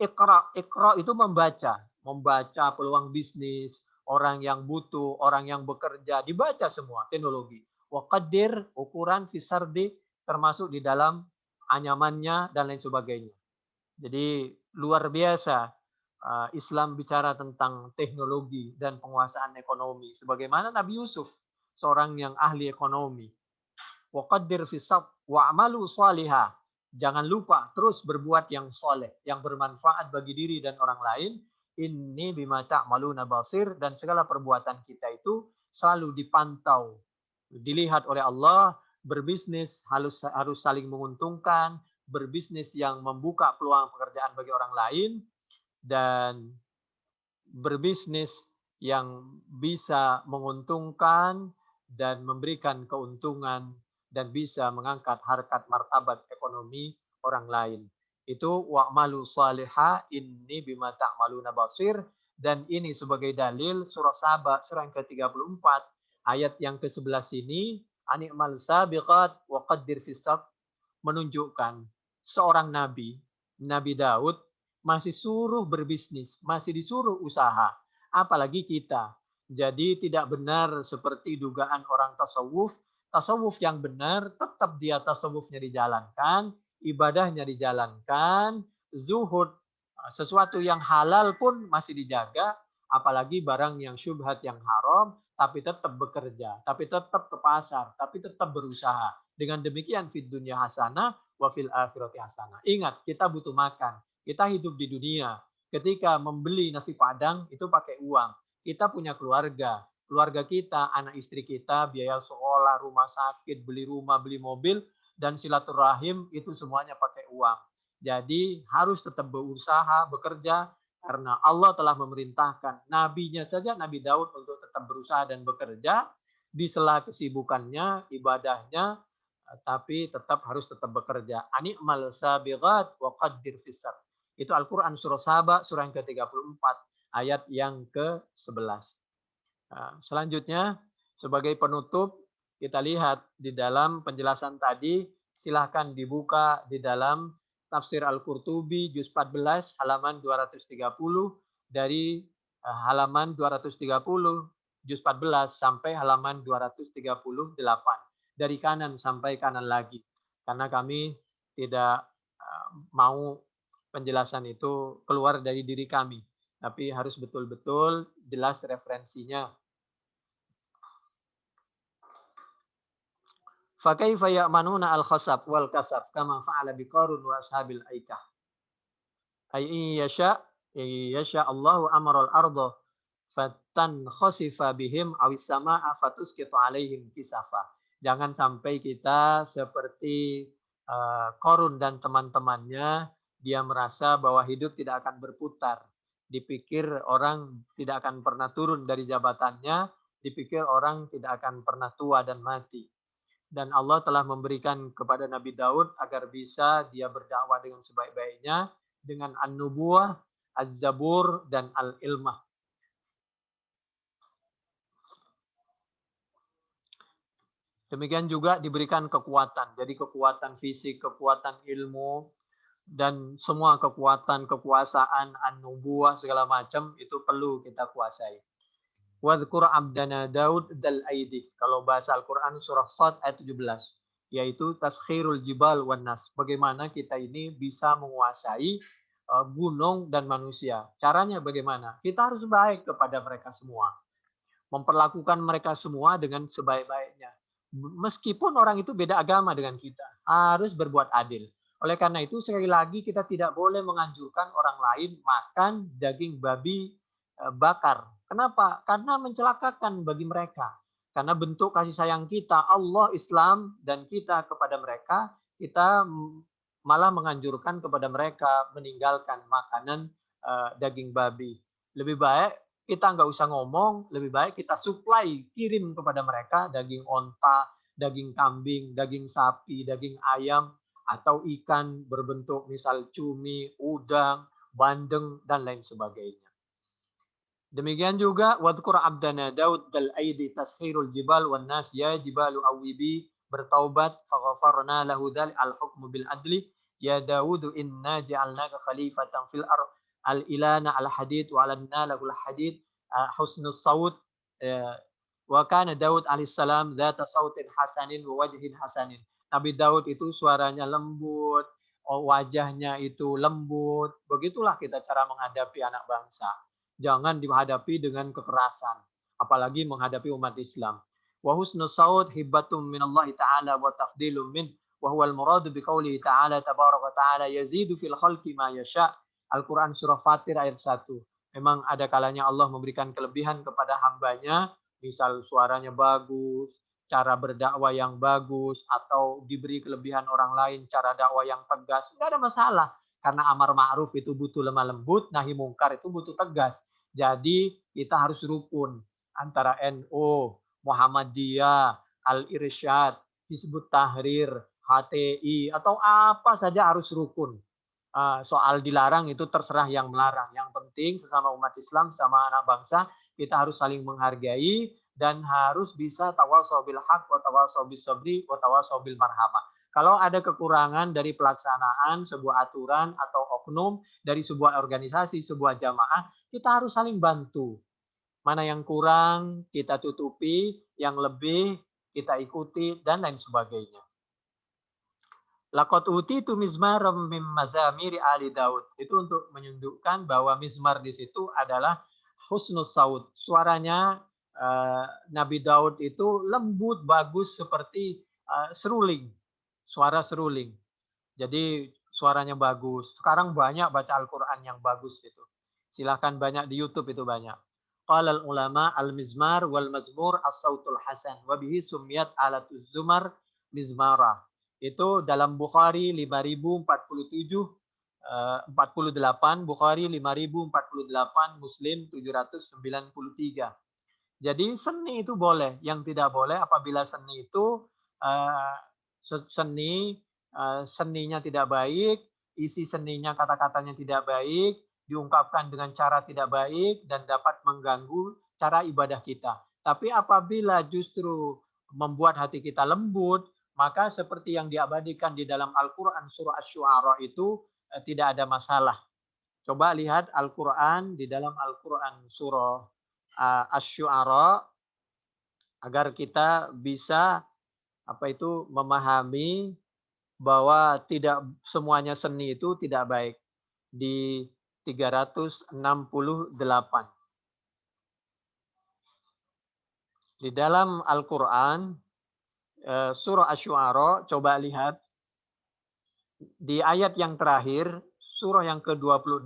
Iqra itu membaca peluang bisnis, orang yang butuh, orang yang bekerja, dibaca semua teknologi. Wa qaddir, ukuran fisardi termasuk di dalam anyamannya dan lain sebagainya. Jadi luar biasa Islam bicara tentang teknologi dan penguasaan ekonomi. Sebagaimana Nabi Yusuf, seorang yang ahli ekonomi. Wa qaddir fisab wa'malu salihah. Jangan lupa terus berbuat yang soleh, yang bermanfaat bagi diri dan orang lain. Ini bima ta'maluna basir, dan segala perbuatan kita itu selalu dipantau, dilihat oleh Allah. Berbisnis harus saling menguntungkan, berbisnis yang membuka peluang pekerjaan bagi orang lain, dan berbisnis yang bisa menguntungkan dan memberikan keuntungan dan bisa mengangkat harkat martabat ekonomi orang lain. Itu wa'malu salihah inni bima ta'maluna basir, dan ini sebagai dalil surah Saba surah yang ke-34 ayat yang ke-11 ini, ani'mal sabiqat wa qaddir fisab, menunjukkan seorang nabi, Nabi Daud masih suruh berbisnis, masih disuruh usaha, apalagi kita. Jadi tidak benar seperti dugaan orang tasawuf. Tasawuf yang benar tetap dia tasawufnya dijalankan, ibadahnya dijalankan, zuhud, sesuatu yang halal pun masih dijaga, apalagi barang yang syubhat yang haram, tapi tetap bekerja, tapi tetap ke pasar, tapi tetap berusaha. Dengan demikian fid dunya hasanah wa fil akhirati hasanah. Ingat, kita butuh makan, kita hidup di dunia. Ketika membeli nasi padang itu pakai uang. Kita punya keluarga, keluarga kita, anak istri kita, biaya sekolah, rumah sakit, beli rumah, beli mobil, dan silaturahim itu semuanya pakai uang. Jadi harus tetap berusaha, bekerja, karena Allah telah memerintahkan nabinya saja, Nabi Daud, untuk tetap berusaha dan bekerja di sela kesibukannya, ibadahnya, tapi tetap bekerja. Ani'mal sabighat wa qaddir fisar. Itu Al-Quran surah Saba, surah yang ke-34, ayat yang ke-11. Selanjutnya, sebagai penutup, kita lihat di dalam penjelasan tadi, silahkan dibuka di dalam Tafsir Al-Qurtubi, Juz 14, halaman 230, dari halaman 230, Juz 14, sampai halaman 238. Dari kanan sampai kanan lagi. Karena kami tidak mau penjelasan itu keluar dari diri kami. Tapi harus betul-betul jelas referensinya. Fakaifa ya'manuna al-khasab wal kasab kama fa'ala biqarun wa ashabil aikah. Ay yasha Allahu amara al-ardha fatan khasifa bihim awis sama'a fatusqitu alaihim kisafa. Jangan sampai kita seperti Qarun dan teman-temannya, dia merasa bahwa hidup tidak akan berputar. Dipikir orang tidak akan pernah turun dari jabatannya, dipikir orang tidak akan pernah tua dan mati. Dan Allah telah memberikan kepada Nabi Daud agar bisa dia berdakwah dengan sebaik-baiknya dengan an-nubuwah, az-zabur, dan al-ilmah. Demikian juga diberikan kekuatan. Jadi kekuatan fisik, kekuatan ilmu, dan semua kekuatan, kekuasaan, an-nubuwah, segala macam itu perlu kita kuasai. Wadhkur abdana Daud dal aidi. Kalau bahasa Al-Quran surah Shad ayat 17. Yaitu taskhirul jibal wan nas. Bagaimana kita ini bisa menguasai gunung dan manusia. Caranya bagaimana? Kita harus baik kepada mereka semua. Memperlakukan mereka semua dengan sebaik-baiknya. Meskipun orang itu beda agama dengan kita. Harus berbuat adil. Oleh karena itu sekali lagi kita tidak boleh menganjurkan orang lain makan daging babi bakar. Kenapa? Karena mencelakakan bagi mereka. Karena bentuk kasih sayang kita, Allah, Islam, dan kita kepada mereka, kita malah menganjurkan kepada mereka meninggalkan makanan daging babi. Lebih baik kita nggak usah ngomong, lebih baik kita supply, kirim kepada mereka daging onta, daging kambing, daging sapi, daging ayam, atau ikan berbentuk misal cumi, udang, bandeng, dan lain sebagainya. Demikian juga wadhkur abdana Daud dal aidi taskhirul jibal wan nas ya jibalu awibi, bertaubat faghafarna lahu dzal al hukmu bil adli ya Daud inna ja'alnaka khalifatan fil ard al ilana al hadid wa alanna lahu al hadid husnus saut wa kana Daud alaihi salam dzata sautin hasanin wa wajhin hasanin. Nabi Daud itu suaranya lembut, wajahnya itu lembut. Begitulah kita cara menghadapi anak bangsa. Jangan dihadapi dengan kekerasan, apalagi menghadapi umat Islam. Wa husnus saut hibbatum minallahi ta'ala wa tafdilum min wa huwal muradu biqaulihi ta'ala tabaraka ta'ala yazidu fil khalqi ma yasha. Al-Quran surah Fatir ayat 1. Memang ada kalanya Allah memberikan kelebihan kepada hambanya, misal suaranya bagus, cara berdakwah yang bagus, atau diberi kelebihan orang lain, cara dakwah yang tegas. Tidak ada masalah. Karena amar ma'ruf itu butuh lemah lembut, nahi mungkar itu butuh tegas. Jadi kita harus rukun antara NU, Muhammadiyah, Al-Irsyad, Hizbut Tahrir, HTI, atau apa saja harus rukun. Soal dilarang itu terserah yang melarang. Yang penting sesama umat Islam, sama anak bangsa, kita harus saling menghargai dan harus bisa tawasau bil haq wa tawasau bis sabri wa tawasau bil marhamah. Kalau ada kekurangan dari pelaksanaan sebuah aturan atau oknum dari sebuah organisasi, sebuah jamaah, kita harus saling bantu. Mana yang kurang kita tutupi, yang lebih kita ikuti, dan lain sebagainya. Laqad utitu mizmaram mim mazamiri ali Daud. Itu untuk menunjukkan bahwa mizmar di situ adalah husnus saut. Suaranya Nabi Daud itu lembut, bagus seperti seruling. Suara seruling. Jadi suaranya bagus. Sekarang banyak baca Al-Quran yang bagus itu. Silahkan banyak di YouTube itu banyak. Qala al-ulama al-mizmar wal mazmur as-sautul hasan wa bihi sumiyat alatuz zumar mizmara. Itu dalam Bukhari 5047, 48, Bukhari 5048, Muslim 793. Jadi seni itu boleh, yang tidak boleh apabila seni itu uh, seninya tidak baik, isi seninya kata-katanya tidak baik, diungkapkan dengan cara tidak baik dan dapat mengganggu cara ibadah kita. Tapi apabila justru membuat hati kita lembut, maka seperti yang diabadikan di dalam Al-Quran surah Asy-Syu'ara itu tidak ada masalah. Coba lihat Al-Quran di dalam Al-Quran surah Asy-Syu'ara agar kita bisa memahami bahwa tidak semuanya seni itu tidak baik. Di 368. Di dalam Al-Quran surah Asy-Syu'ara, coba lihat di ayat yang terakhir, surah yang ke-26,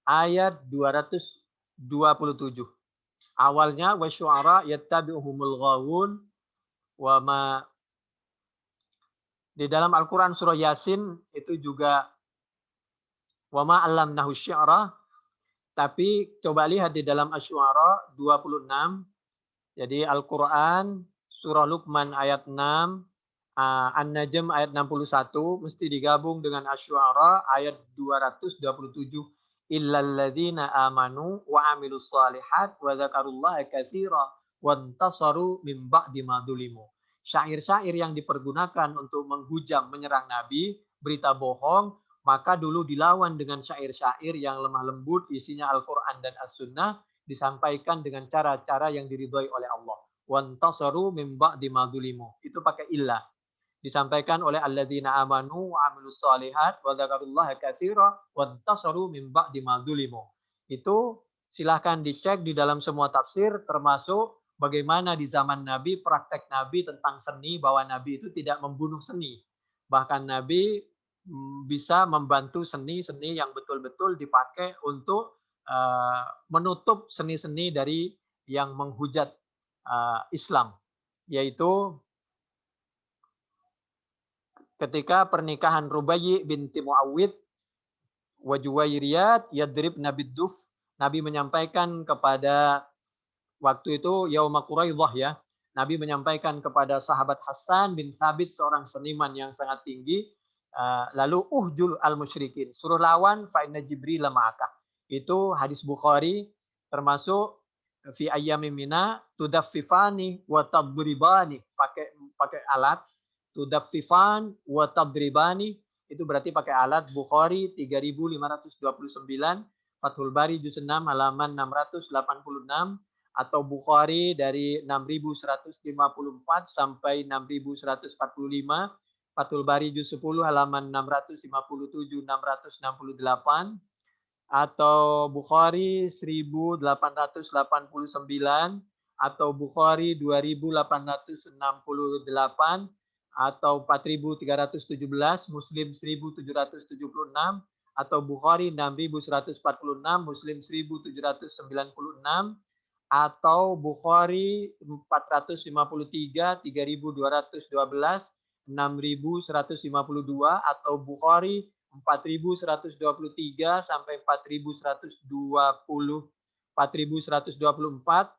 ayat 227. Awalnya wasyu'ara yattabi'uhumul ghawun wa ma. Di dalam Al-Qur'an surah Yasin itu juga wa ma 'allamnahu syi'ra, tapi coba lihat di dalam Asy-Syu'ara 26. Jadi Al-Qur'an surah Luqman ayat 6, An-Najm ayat 61 mesti digabung dengan Asy-Syu'ara ayat 227. Illalladzina amanu wa amilus shalihat wa dzakarullaha katsira wantasaru min ba'di ma dzulimu. Syair-syair yang dipergunakan untuk menghujam, menyerang Nabi, berita bohong, maka dulu dilawan dengan syair-syair yang lemah lembut, isinya Al-Quran dan As-Sunnah, disampaikan dengan cara-cara yang diridhoi oleh Allah. Wantasaru min ba'di ma dzulimu. Itu pakai illah. Disampaikan oleh alladzina amanu wa amilus shalihat wa dzakarullaha katsira wantasaru min ba'di ma dzulimu. Itu silahkan dicek di dalam semua tafsir, termasuk bagaimana di zaman Nabi, praktek Nabi tentang seni, bahwa Nabi itu tidak membunuh seni. Bahkan Nabi bisa membantu seni-seni yang betul-betul dipakai untuk menutup seni-seni dari yang menghujat Islam, yaitu ketika pernikahan Rubayyi binti Muawwid wa Juwairiyat yadribna bidduf, Nabi menyampaikan kepada waktu itu Yauma Quraidah ya. Nabi menyampaikan kepada sahabat Hasan bin Sabit, seorang seniman yang sangat tinggi, lalu uhjul al-musyrikin, suruh lawan fa inna Jibril ma'aka. Itu hadis Bukhari, termasuk fi ayyami mina tudaffifani wa tadribani, pakai alat. Tudaffifan wa tadribani, itu berarti pakai alat. Bukhari 3529, Fathul Bari juz 6 halaman 686, atau Bukhari dari 6154 sampai 6145, Fathul Bari juz 10 halaman 657 668, atau Bukhari 1889, atau Bukhari 2868, atau 4317, Muslim 1776, atau Bukhari 6146, Muslim 1796, atau Bukhari 453, 3212, 6152, atau Bukhari 4123 sampai 4120, 4124,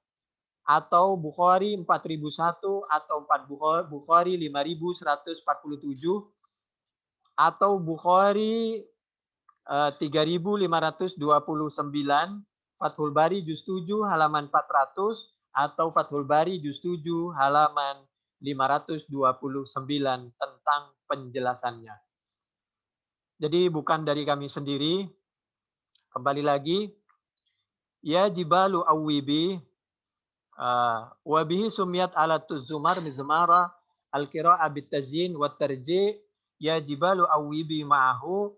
atau Bukhari 4001, atau Bukhari 5147, atau Bukhari 3529, Fathul Bari juz 7 halaman 400, atau Fathul Bari juz 7 halaman 529 tentang penjelasannya. Jadi bukan dari kami sendiri. Kembali lagi, ya jibalu awwibi wa bihi sumiyat alatuz zumar mizmara al-qira'ah bit-tazyin wa tarji'. Ya jibalu awwibi ma'ahu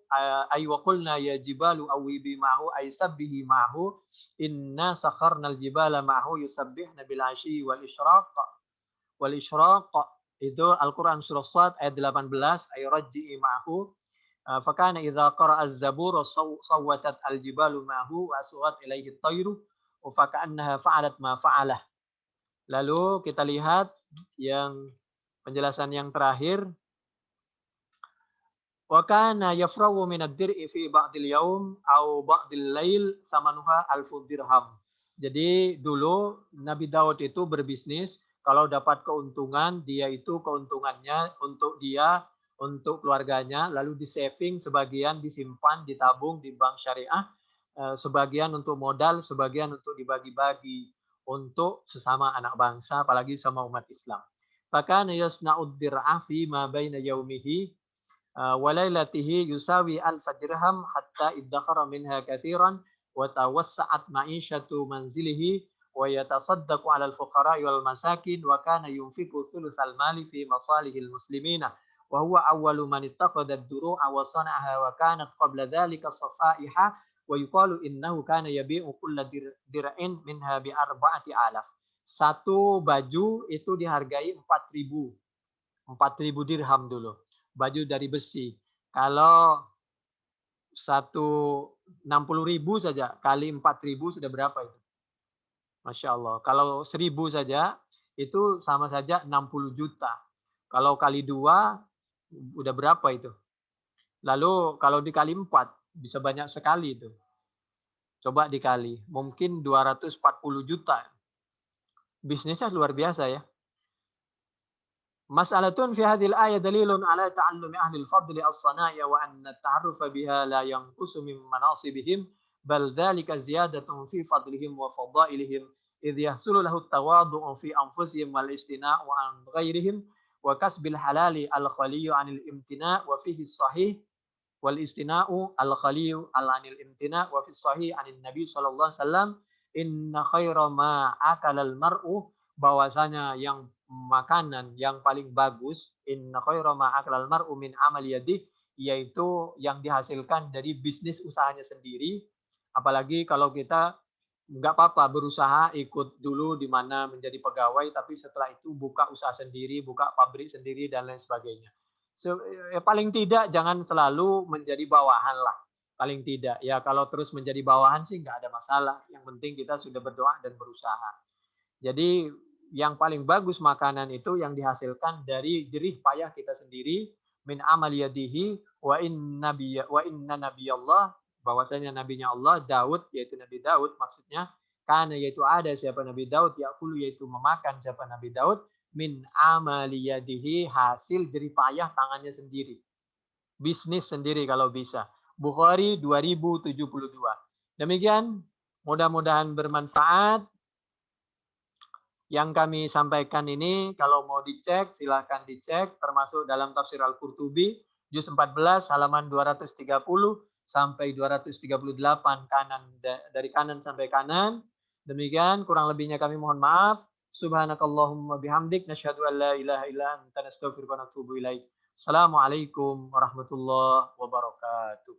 ay wa qulna ya jibalu awwibi ma'ahu ay sabbihi ma'ahu inna sakharnal jibala ma'ahu yusabbihna bil 'ashyi wal isyraq. Itu Al-Qur'an surah Shad ayat 18, ay rajji'i ma'ahu fakana idza qara'a az-zabur sawwatat al-jibalu ma'ahu wa asghat ilaihi at-tayru faka'annaha fa'alat ma fa'alah. Lalu kita lihat yang penjelasan yang terakhir, wa kana yafrawu min ad-dir'i fi ba'dil yaum au ba'dil lail samanuha alfu dirham. Jadi dulu Nabi Daud itu berbisnis, kalau dapat keuntungan, dia itu keuntungannya untuk dia, untuk keluarganya, lalu di-saving sebagian, disimpan, ditabung di bank syariah, sebagian untuk modal, sebagian untuk dibagi-bagi untuk sesama anak bangsa, apalagi sama umat Islam. Fakana yasna'ud dir'a fi ma baina yaumihi walailatihi yusawi alfa dirham hatta iddakhara minha kathiran wa tawassa'at ma'ishatu manzilihi wa yatasaddaqu 'ala al-fuqara'i wal masakin wa kana yunfiqu thulutsal mali fi masalihil muslimina wa huwa awwalu man ittakhadha ad-duru'a wa sana'aha wa kanat qabla dhalika safaiha wa yuqalu innahu kana yabi'u kulla dir'in minha bi arba'ati alaf. Satu baju itu dihargai 4.000 dirham dulu. Baju dari besi. Kalau 60.000 saja kali 4.000 sudah berapa itu? Masya Allah. Kalau 1.000 saja itu sama saja 60 juta. Kalau kali 2 udah berapa itu? Lalu kalau dikali 4 bisa banyak sekali itu. Coba dikali. Mungkin 240 juta. Bisnisnya luar biasa ya. Mas'alatun fi hadhil ayat dalilun ala ta'allumi ahli al-fadli as-sana'i wa anna at-ta'arrufa biha la yanqusu min manasibihim bal dhalika ziyadatun fi fadlihim wa fadailihim idh yahsulu lahu at-tawadu'u fi anfusihim wal istina'u an ghairihim wa kasbil halali al-khaliyu 'anil imtina' wa fihi as-sahih wal istina'u al-khaliyu 'anil imtina' wa fi as-sahih 'anil nabi sallallahu alaihi wasallam inna khaira ma akala al-mar'u, bahwasanya yang makanan yang paling bagus, inna khaira ma akalal mar'u min amal yadih, yaitu yang dihasilkan dari bisnis usahanya sendiri. Apalagi kalau kita nggak apa-apa berusaha ikut dulu di mana menjadi pegawai, tapi setelah itu buka usaha sendiri, buka pabrik sendiri dan lain sebagainya. Paling tidak jangan selalu menjadi bawahan lah. Paling tidak ya, kalau terus menjadi bawahan sih nggak ada masalah. Yang penting kita sudah berdoa dan berusaha. Jadi yang paling bagus makanan itu yang dihasilkan dari jerih payah kita sendiri, min amal yadihi wa inna nabiyallah, bahwasanya nabinya Allah Daud, yaitu Nabi Daud maksudnya, karena yaitu ada siapa Nabi Daud, yakulu yaitu memakan siapa Nabi Daud, min amal yadihi, hasil jerih payah tangannya sendiri. Bisnis sendiri kalau bisa. Bukhari 2072. Demikian, mudah-mudahan bermanfaat. Yang kami sampaikan ini, kalau mau dicek, silahkan dicek, termasuk dalam tafsir Al-Qurtubi, juz 14, halaman 230 sampai 238, dari kanan sampai kanan. Demikian, kurang lebihnya kami mohon maaf. Subhanakallahumma bihamdik, nasyhadu an la ilaha illa anta nastaghfiruka wa natubu ilaik. Assalamualaikum warahmatullahi wabarakatuh.